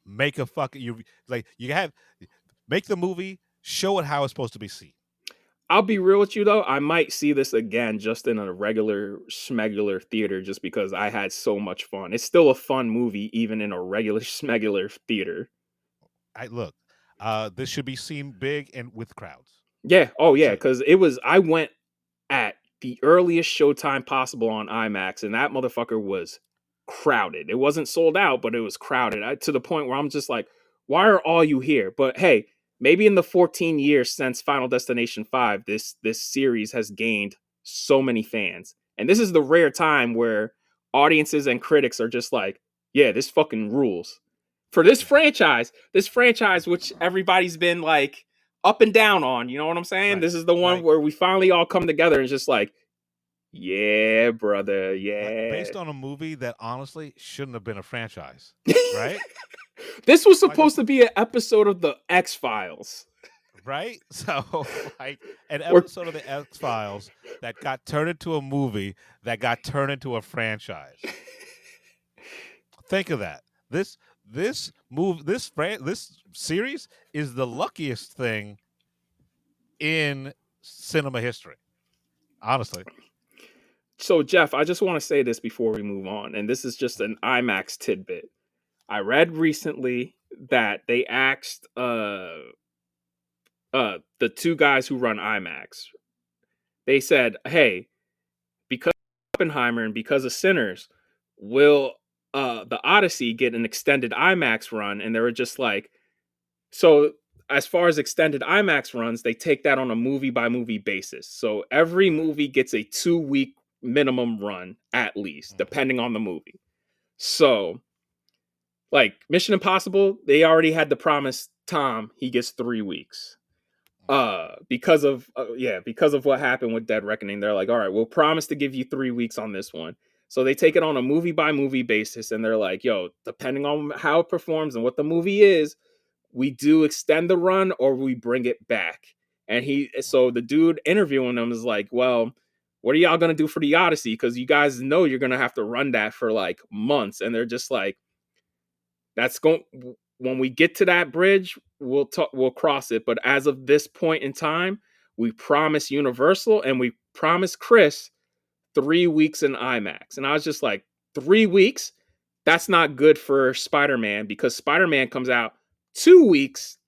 Make a fucking make the movie, show it how it's supposed to be seen. I'll be real with you though, I might see this again just in a regular schmegular theater just because I had so much fun. It's still a fun movie even in a regular schmegular theater. This should be seen big and with crowds. Yeah, because I went at the earliest showtime possible on IMAX and that motherfucker was crowded. It wasn't sold out, but it was crowded to the point where I'm just like, why are all you here? But hey, maybe in the 14 years since Final Destination 5, this series has gained so many fans. And this is the rare time where audiences and critics are just like, yeah, this fucking rules. For this franchise, which everybody's been like up and down on, you know what I'm saying? Right. This is the one where we finally all come together and just like, yeah, brother, yeah. Based on a movie that honestly shouldn't have been a franchise, right? This was supposed to be an episode of the X-Files. Right? So, like, an episode of the X-Files that got turned into a movie that got turned into a franchise. Think of that. This series is the luckiest thing in cinema history. Honestly. So, Jeff, I just want to say this before we move on, and this is just an IMAX tidbit. I read recently that they asked the 2 guys who run IMAX. They said, "Hey, because of Oppenheimer and because of Sinners, will the Odyssey get an extended IMAX run?" And they were just like, so as far as extended IMAX runs, they take that on a movie by movie basis. So every movie gets a 2-week minimum run at least, depending on the movie. So, like Mission Impossible, they already had to promise Tom he gets 3 weeks. Because of what happened with Dead Reckoning, they're like, all right, we'll promise to give you 3 weeks on this one. So they take it on a movie by movie basis, and they're like, yo, depending on how it performs and what the movie is, we do extend the run or we bring it back. And so the dude interviewing them is like, well, what are y'all gonna do for the Odyssey? Because you guys know you're gonna have to run that for like months. And they're just like, when we get to that bridge, we'll cross it. But as of this point in time, we promise Universal and we promise Chris 3 weeks in IMAX. And I was just like, 3 weeks? That's not good for Spider-Man, because Spider-Man comes out 2 weeks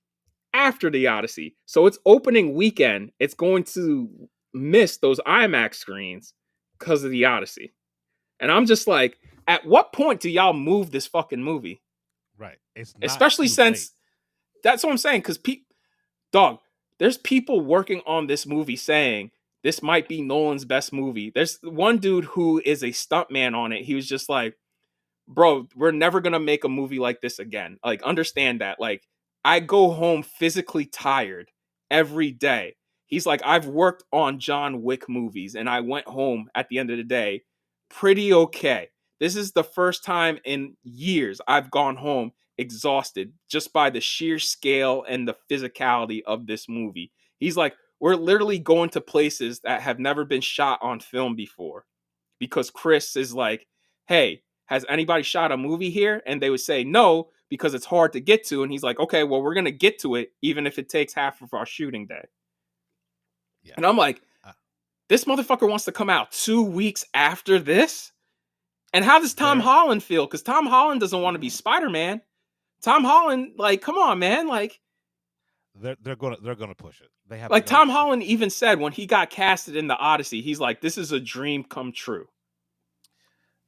after the Odyssey. So it's opening weekend. It's going to miss those IMAX screens because of the Odyssey. And I'm just like, at what point do y'all move this fucking movie? Right. It's not especially since that's what I'm saying. Because there's people working on this movie saying this might be Nolan's best movie. There's one dude who is a stuntman on it. He was just like, bro, we're never gonna make a movie like this again. Like, understand that. Like, I go home physically tired every day. He's like, I've worked on John Wick movies and I went home at the end of the day pretty okay. This is the first time in years I've gone home exhausted just by the sheer scale and the physicality of this movie. He's like, we're literally going to places that have never been shot on film before, because Chris is like, hey, has anybody shot a movie here? And they would say no, because it's hard to get to. And he's like, okay, well, we're going to get to it, even if it takes half of our shooting day. Yeah. And I'm like, this motherfucker wants to come out 2 weeks after this? And how does Tom Holland feel? Because Tom Holland doesn't want to be Spider-Man. Tom Holland, like, come on, man. Like, they're gonna push it. They have like Tom Holland even said when he got casted in the Odyssey, he's like, this is a dream come true.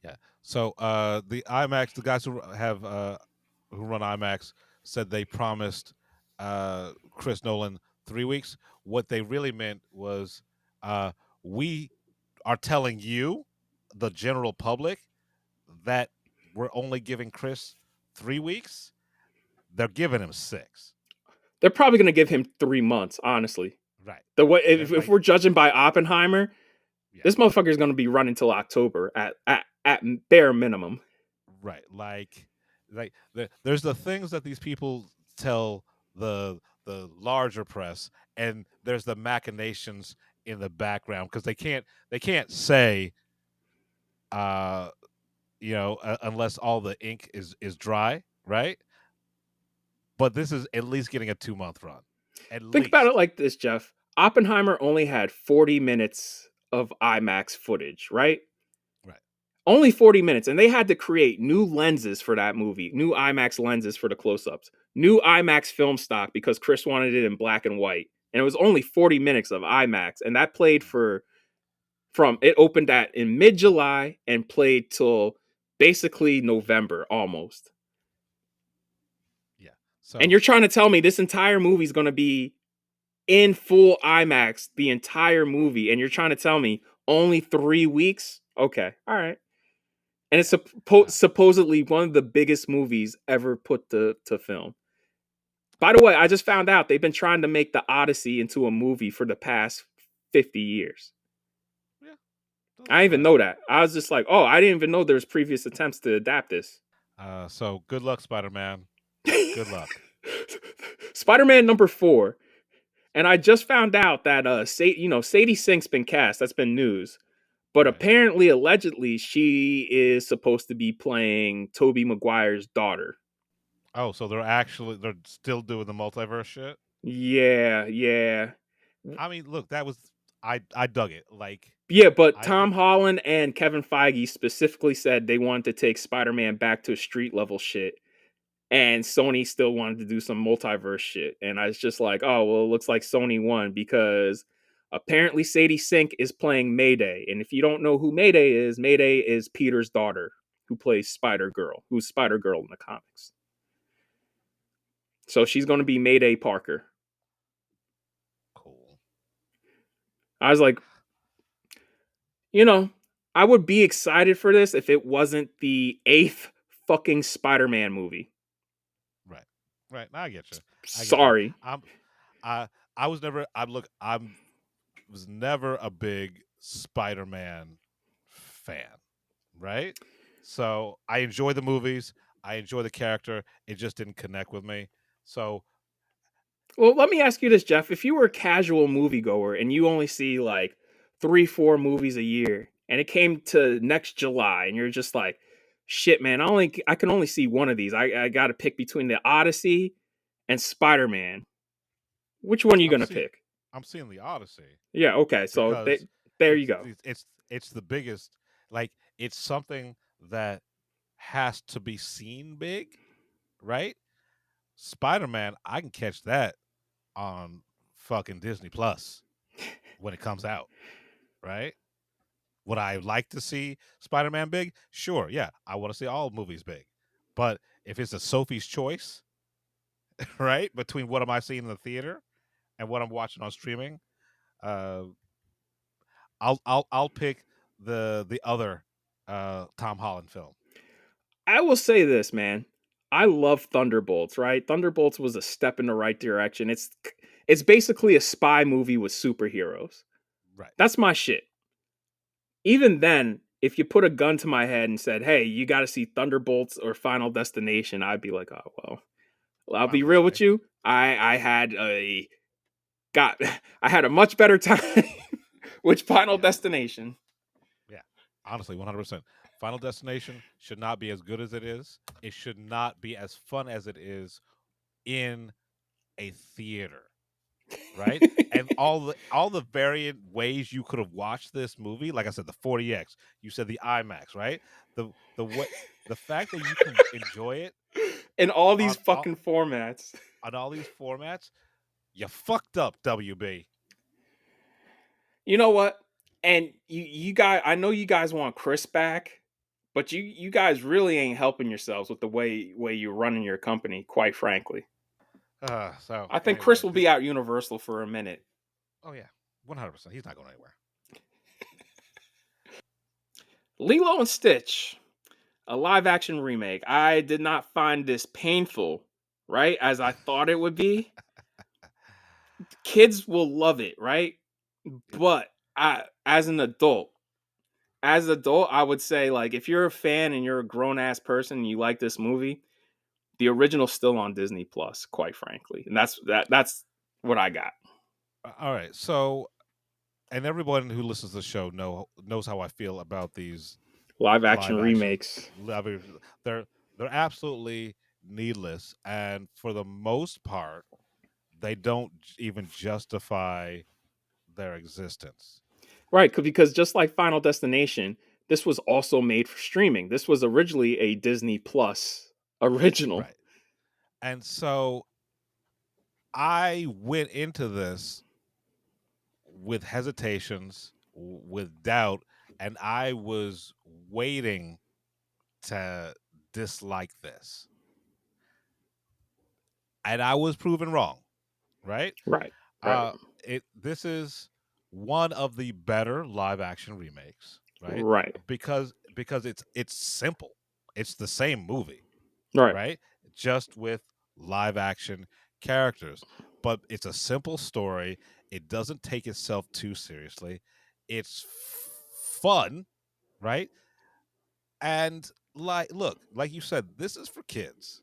Yeah. So the IMAX, the guys who run IMAX said they promised Chris Nolan 3 weeks. What they really meant was, we are telling you, the general public, that we're only giving Chris 3 weeks. They're giving him 6. They're probably going to give him 3 months, honestly. Right. The way if we're judging by Oppenheimer, this motherfucker is going to be running till October at bare minimum. Right. Like there's the things that these people tell the larger press, and there's the machinations in the background, because they can't say unless all the ink is dry, right? But this is at least getting a 2-month run. Think about it like this, Jeff. Oppenheimer only had 40 minutes of IMAX footage, right? Right. Only 40 minutes. And they had to create new lenses for that movie, new IMAX lenses for the close-ups, new IMAX film stock, because Chris wanted it in black and white. And it was only 40 minutes of IMAX. And that played it opened in mid-July and played till basically November almost. Yeah. So, and you're trying to tell me this entire movie is going to be in full IMAX, the entire movie, and you're trying to tell me only 3 weeks? Okay. All right. And it's supposedly one of the biggest movies ever put to film. By the way, I just found out they've been trying to make the Odyssey into a movie for the past 50 years. I didn't even know that. I was just like, oh, I didn't even know there was previous attempts to adapt this. So good luck, Spider-Man. Good luck. Spider-Man number 4. And I just found out that Sadie Sink's been cast. That's been news. But apparently, allegedly, she is supposed to be playing Tobey Maguire's daughter. Oh, so they're still doing the multiverse shit? Yeah. I mean, look, I dug it. Like, yeah, but Tom Holland and Kevin Feige specifically said they wanted to take Spider-Man back to street level shit, and Sony still wanted to do some multiverse shit. And I was just like, oh, well, it looks like Sony won, because apparently Sadie Sink is playing Mayday. And if you don't know who Mayday is Peter's daughter, who plays Spider-Girl, who's Spider-Girl in the comics. So she's going to be Mayday Parker. Cool. I was like, I would be excited for this if it wasn't the 8th fucking Spider-Man movie. Right. Right. Now I get you. Sorry. I was never. Was never a big Spider-Man fan. Right. So I enjoy the movies. I enjoy the character. It just didn't connect with me. So. Well, let me ask you this, Jeff. If you were a casual moviegoer and you only see like 3-4 movies a year, and it came to next July, and you're just like, shit, man, I can only see one of these. I got to pick between the Odyssey and Spider-Man. Which one are you gonna pick? I'm seeing the Odyssey. Yeah. Okay. So there you go. It's the biggest. Like, it's something that has to be seen big, right? Spider-Man, I can catch that on fucking Disney Plus when it comes out, right? Would I like to see Spider-Man big? Sure, yeah. I want to see all movies big. But if it's a Sophie's choice, right, between what am I seeing in the theater and what I'm watching on streaming, I'll pick the other Tom Holland film. I will say this, man. I love Thunderbolts, right? Thunderbolts was a step in the right direction. It's basically a spy movie with superheroes. Right. That's my shit. Even then, if you put a gun to my head and said, "Hey, you got to see Thunderbolts or Final Destination," I'd be like, "Oh well." I'll be real with you. I had a much better time with Final Destination. Yeah, honestly, 100%. Final Destination should not be as good as it is. It should not be as fun as it is in a theater, right? And all the variant ways you could have watched this movie, like I said, the 40X, you said the IMAX, right? The fact that you can enjoy it in all these fucking formats. On all these formats, you fucked up, WB. You know what? And you guys, I know you guys want Chris back, but you guys really ain't helping yourselves with the way you're running your company, quite frankly. So I think Chris will be out Universal for a minute. Oh yeah, 100%. He's not going anywhere. Lilo and Stitch, a live-action remake. I did not find this painful, right, as I thought it would be. Kids will love it, right? But as an adult, I would say, like, if you're a fan and you're a grown-ass person and you like this movie, the original's still on Disney Plus, quite frankly. And that's what I got. All right. So, and everyone who listens to the show knows how I feel about these live action remakes. They're absolutely needless, and for the most part, they don't even justify their existence. Right, because just like Final Destination, this was also made for streaming. This was originally a Disney Plus original. Right. And so I went into this with hesitations, with doubt, and I was waiting to dislike this. And I was proven wrong, right? Right. This is one of the better live action remakes, right? Right. Because it's simple. It's the same movie. Right. Just with live action characters. But it's a simple story. It doesn't take itself too seriously. It's fun, right? And like you said, this is for kids.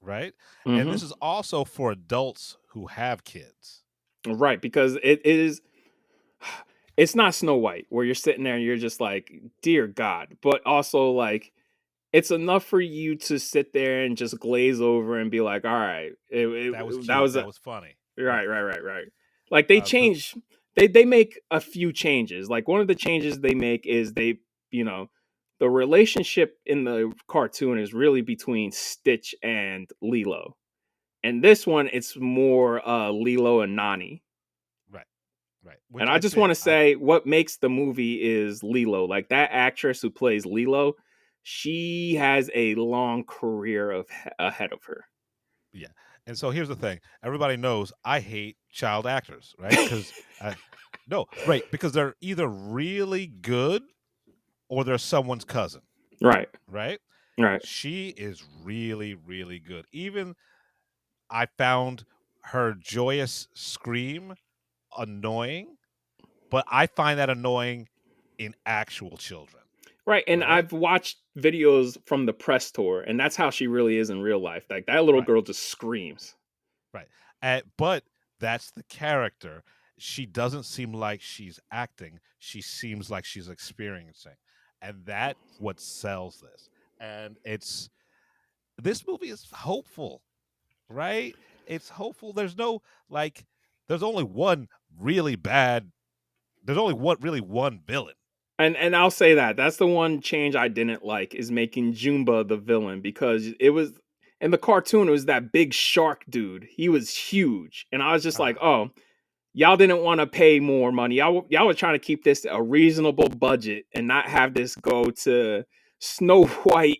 Right? Mm-hmm. And this is also for adults who have kids. Right, because it's not Snow White where you're sitting there and you're just like, dear God. But also, like, it's enough for you to sit there and just glaze over and be like, all right, that was funny. Right. Like, they change, they make a few changes. Like, one of the changes they make is the relationship in the cartoon is really between Stitch and Lilo. And this one, it's more Lilo and Nani. Right. And I just want to say what makes the movie is Lilo. Like, that actress who plays Lilo, she has a long career ahead of her. Yeah. And so here's the thing. Everybody knows I hate child actors, right? Because no, right, because they're either really good or they're someone's cousin, Right. right? Right. She is really, really good. Even I found her joyous scream annoying, but I find that annoying in actual children, Right. And right? I've watched videos from the press tour, and that's how she really is in real life. Like that little Right. girl just screams. Right. But that's the character. She doesn't seem like she's acting. She seems like she's experiencing. And that's what sells this. And this movie is hopeful, right? It's hopeful. There's no like there's only one really bad there's only one villain. And I'll say that that's the one change I didn't like is making Jumba the villain, because it was in the cartoon it was that big shark dude. He was huge, and I was just like, oh, y'all didn't want to pay more money. Y'all were trying to keep this a reasonable budget and not have this go to Snow White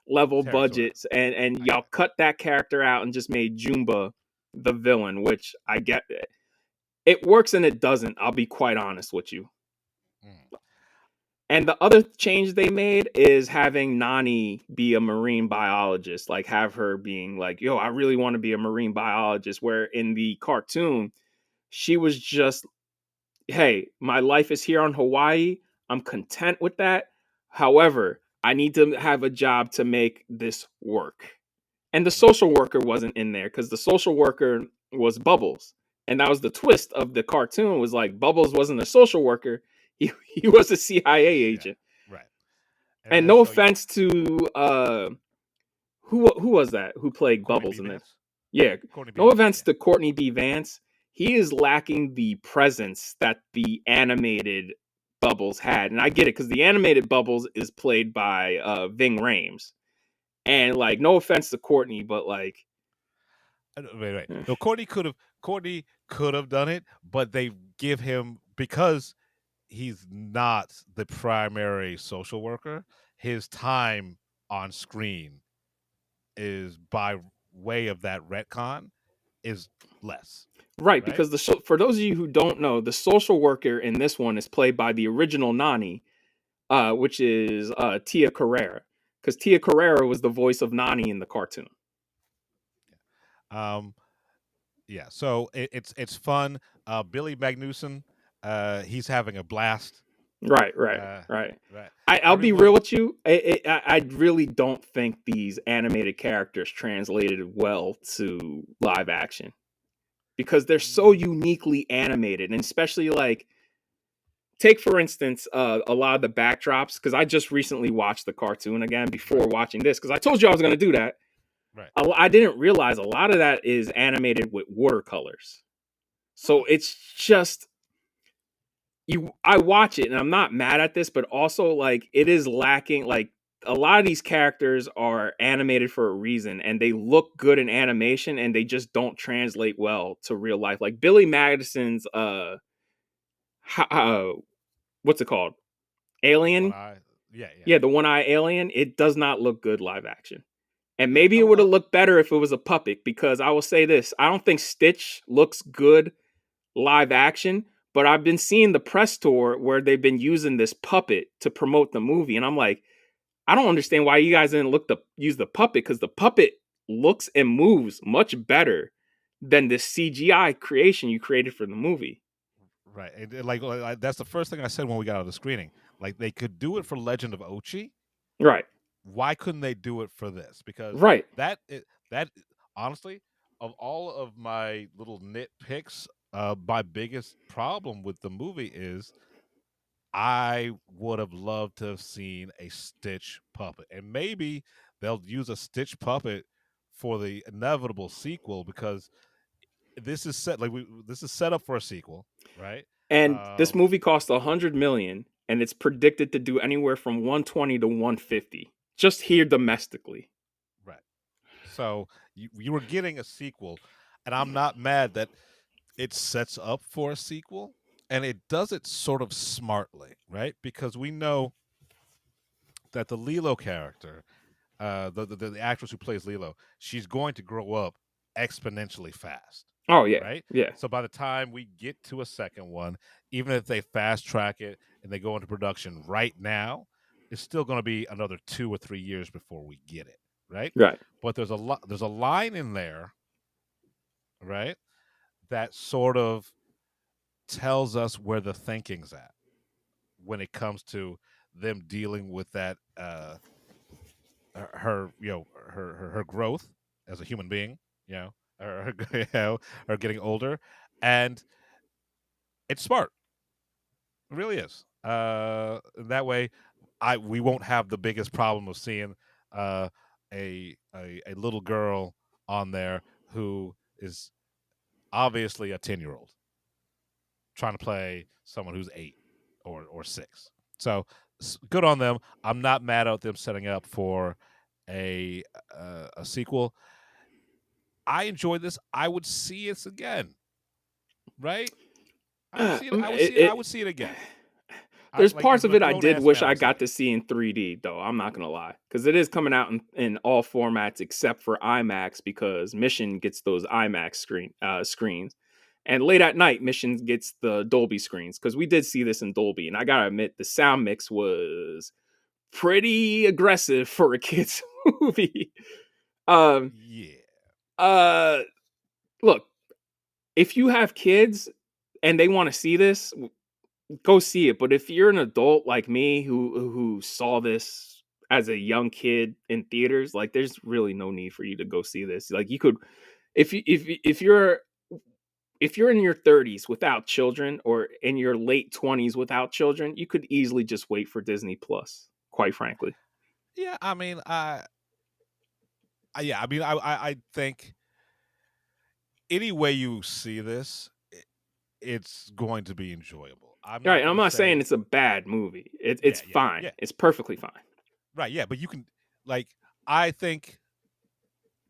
level Territory. budgets, and y'all cut that character out and just made Jumba the villain, which I get it. It works and it doesn't. I'll be quite honest with you. And the other change they made is having Nani be a marine biologist, like have her being like, yo, I really want to be a marine biologist. Where in the cartoon, she was just, hey, my life is here on Hawaii. I'm content with that. However, I need to have a job to make this work. And the social worker wasn't in there because the social worker was Bubbles. And that was the twist of the cartoon, was like Bubbles wasn't a social worker. He was a CIA agent. Yeah, right. And no offense to who was that who played Courtney Bubbles B. in Vance? this? Yeah. Courtney B. No Vance, offense yeah. to Courtney B. Vance. He is lacking the presence that the animated Bubbles had. And I get it, because the animated Bubbles is played by Ving Rhames. And like, no offense to Courtney, but like, Wait. No, Courtney could have done it, but they give him, because he's not the primary social worker, his time on screen is, by way of that retcon, is less. right, because for those of you who don't know, the social worker in this one is played by the original Nani, which is Tia Carrera, because Tia Carrera was the voice of Nani in the cartoon. Yeah, so it's fun. Billy Magnuson, he's having a blast. Right. I'll be real with you. I really don't think these animated characters translated well to live action, because they're so uniquely animated, and especially like, take for instance a lot of the backdrops, because I just recently watched the cartoon again before watching this, because I told you I was going to do that. Right. I didn't realize a lot of that is animated with watercolors, so it's just. I watch it and I'm not mad at this, but also like it is lacking. Like a lot of these characters are animated for a reason, and they look good in animation, and they just don't translate well to real life. Like Billy Madison's what's it called? Alien? Yeah, the one-eye alien. It does not look good live action. And maybe it would have looked better if it was a puppet, because I will say this, I don't think Stitch looks good live action. But I've been seeing the press tour where they've been using this puppet to promote the movie. And I'm like, I don't understand why you guys didn't use the puppet, because the puppet looks and moves much better than this CGI creation you created for the movie. Right. And like that's the first thing I said when we got out of the screening. Like, they could do it for Legend of Ochi. Right. Why couldn't they do it for this? Because that honestly, of all of my little nitpicks, my biggest problem with the movie is I would have loved to have seen a Stitch puppet, and maybe they'll use a Stitch puppet for the inevitable sequel, because this is set up for a sequel, right? And this movie cost $100 million, and it's predicted to do anywhere from 120 to 150 just here domestically. Right. So you were getting a sequel, and I'm not mad that it sets up for a sequel, and it does it sort of smartly, right? Because we know that the Lilo character, the actress who plays Lilo, she's going to grow up exponentially fast. Oh yeah, Right? yeah. So by the time we get to a second one, even if they fast track it and they go into production right now, it's still going to be another 2 or 3 years before we get it, right? Right. But there's a line in there, right, that sort of tells us where the thinking's at when it comes to them dealing with that her growth as a human being, her, her getting older, and it's smart. It really is. That way, we won't have the biggest problem of seeing uh, a little girl on there who is obviously a 10-year-old trying to play someone who's 8 or 6. So good on them. I'm not mad at them setting up for a sequel. I enjoyed this. I would see it again. Right? I would see it again. There's parts I'm of a it I did grown-ass wish man, I would see got it. to see in 3D, though. I'm not gonna lie, because it is coming out in all formats except for IMAX, because Mission gets those IMAX screens, and late at night Mission gets the Dolby screens. Because we did see this in Dolby, and I gotta admit the sound mix was pretty aggressive for a kids movie. Um, Yeah. Look, if you have kids and they want to see this, go see it. But if you're an adult like me who saw this as a young kid in theaters, like there's really no need for you to go see this. Like you could, if you're in your 30s without children or in your late 20s without children, you could easily just wait for Disney Plus, quite frankly. Yeah, I mean, I think any way you see this, it's going to be enjoyable. I'm All right, not and I'm going to not saying say, it's a bad movie. It's yeah, fine. yeah, It's perfectly fine. right, yeah, but you can, like, I think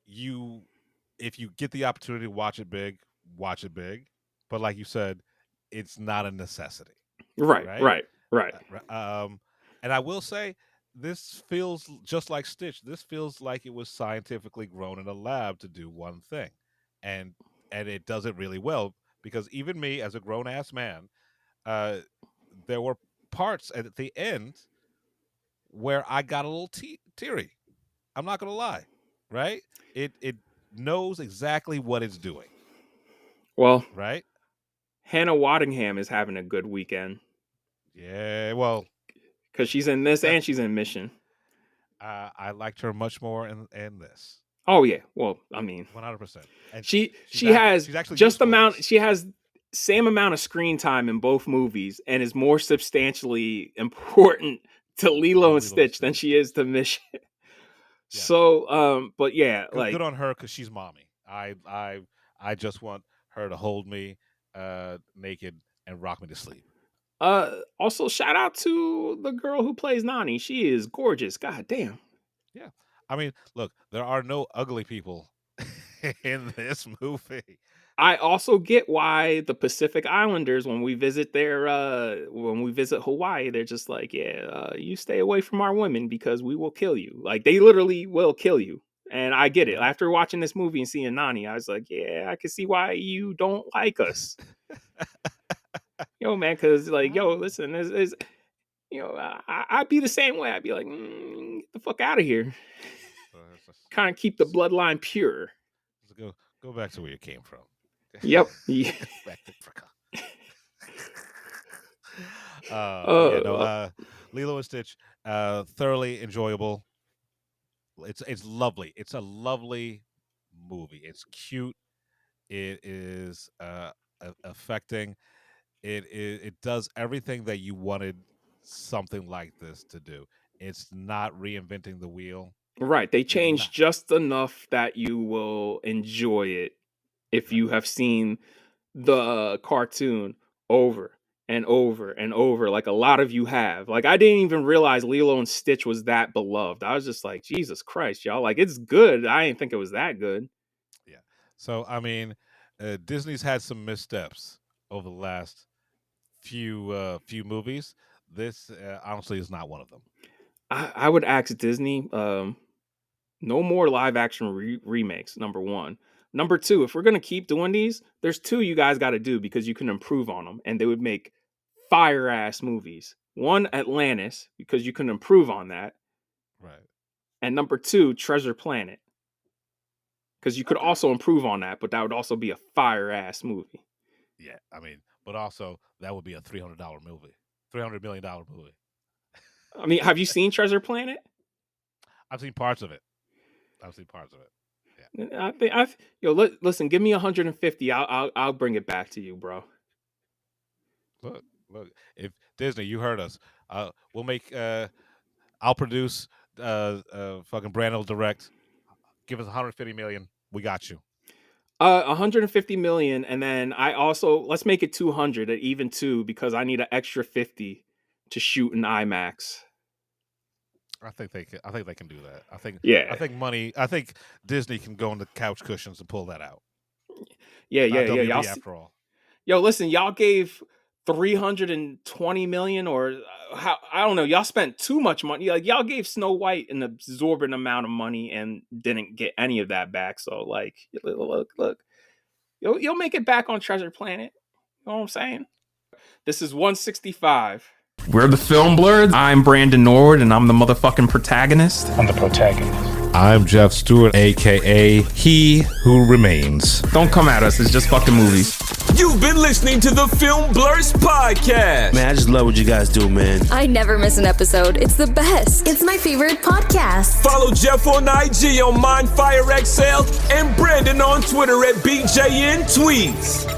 if you get the opportunity to watch it big, watch it big. But like you said, it's not a necessity, Right, right? right, right. And I will say, this feels just like Stitch. This feels like it was scientifically grown in a lab to do one thing, and it does it really well. Because even me, as a grown ass man, uh, there were parts at the end where I got a little teary. I'm not gonna lie, right? It knows exactly what it's doing, Well, right? Hannah Waddingham is having a good weekend Yeah. Well, because she's in this and she's in Mission. I liked her much more in this. Oh yeah. Well, I mean, 100%. And she she's has actually just useful in amount. this. She has same amount of screen time in both movies and is more substantially important to Lilo and Stitch than she is to Mission. Yeah. So, but yeah, Good on her because she's mommy. I just want her to hold me naked and rock me to sleep. also shout out to the girl who plays Nani. She is gorgeous. God damn. Yeah. I mean, look, there are no ugly people in this movie. I also get why the Pacific Islanders, when we visit Hawaii, they're just like, yeah, you stay away from our women because we will kill you. Like they literally will kill you. And I get it. After watching this movie and seeing Nani, I was like, yeah, I can see why you don't like us. Yo, man, because like, yo, listen, I'd be the same way. I'd be like, get the fuck out of here. Kind of keep the bloodline pure. Go back to where you came from. Yep. Back to Africa. Lilo and Stitch, thoroughly enjoyable. It's lovely. It's a lovely movie. It's cute. It is affecting. It does everything that you wanted something like this to do. It's not reinventing the wheel. Right. They changed just enough that you will enjoy it if you have seen the cartoon over and over and over, like a lot of you have. Like I didn't even realize Lilo and Stitch was that beloved. I was just like, Jesus Christ, y'all! Like it's good. I didn't think it was that good. Yeah. So I mean, Disney's had some missteps over the last few movies. This honestly is not one of them. I would ask Disney, no more live action remakes. Number one. Number 2, if we're going to keep doing these, there's 2 you guys got to do because you can improve on them and they would make fire ass movies. 1, Atlantis, because you can improve on that. Right. And number 2, Treasure Planet. Because you could also improve on that, but that would also be a fire ass movie. Yeah, I mean, but also that would be a $300 movie, $300 million movie. I mean, have you seen Treasure Planet? I've seen parts of it. Yeah. Listen, give me 150. I'll bring it back to you, bro. Look, if Disney, you heard us. We'll make. I'll produce. Fucking Brandon will direct. Give us 150 million. We got you. 150 million, and then let's make it 200 at even 2 because I need an extra 50 to shoot in IMAX. I think they can do that. I think Disney can go on the couch cushions and pull that out. Yeah. Y'all after all. Yo, listen, y'all gave 320 million or how, I don't know. Y'all spent too much money. Like y'all gave Snow White an absorbent amount of money and didn't get any of that back. So like, look, you'll make it back on Treasure Planet. You know what I'm saying? This is 165. We're the Film Blurs. I'm Brandon Norwood, and I'm the motherfucking protagonist. I'm the protagonist. I'm Jeff Stewart, a.k.a. He Who Remains. Don't come at us. It's just fucking movies. You've been listening to the Film Blurs podcast. Man, I just love what you guys do, man. I never miss an episode. It's the best. It's my favorite podcast. Follow Jeff on IG on MindFireXL and Brandon on Twitter at BJN Tweets.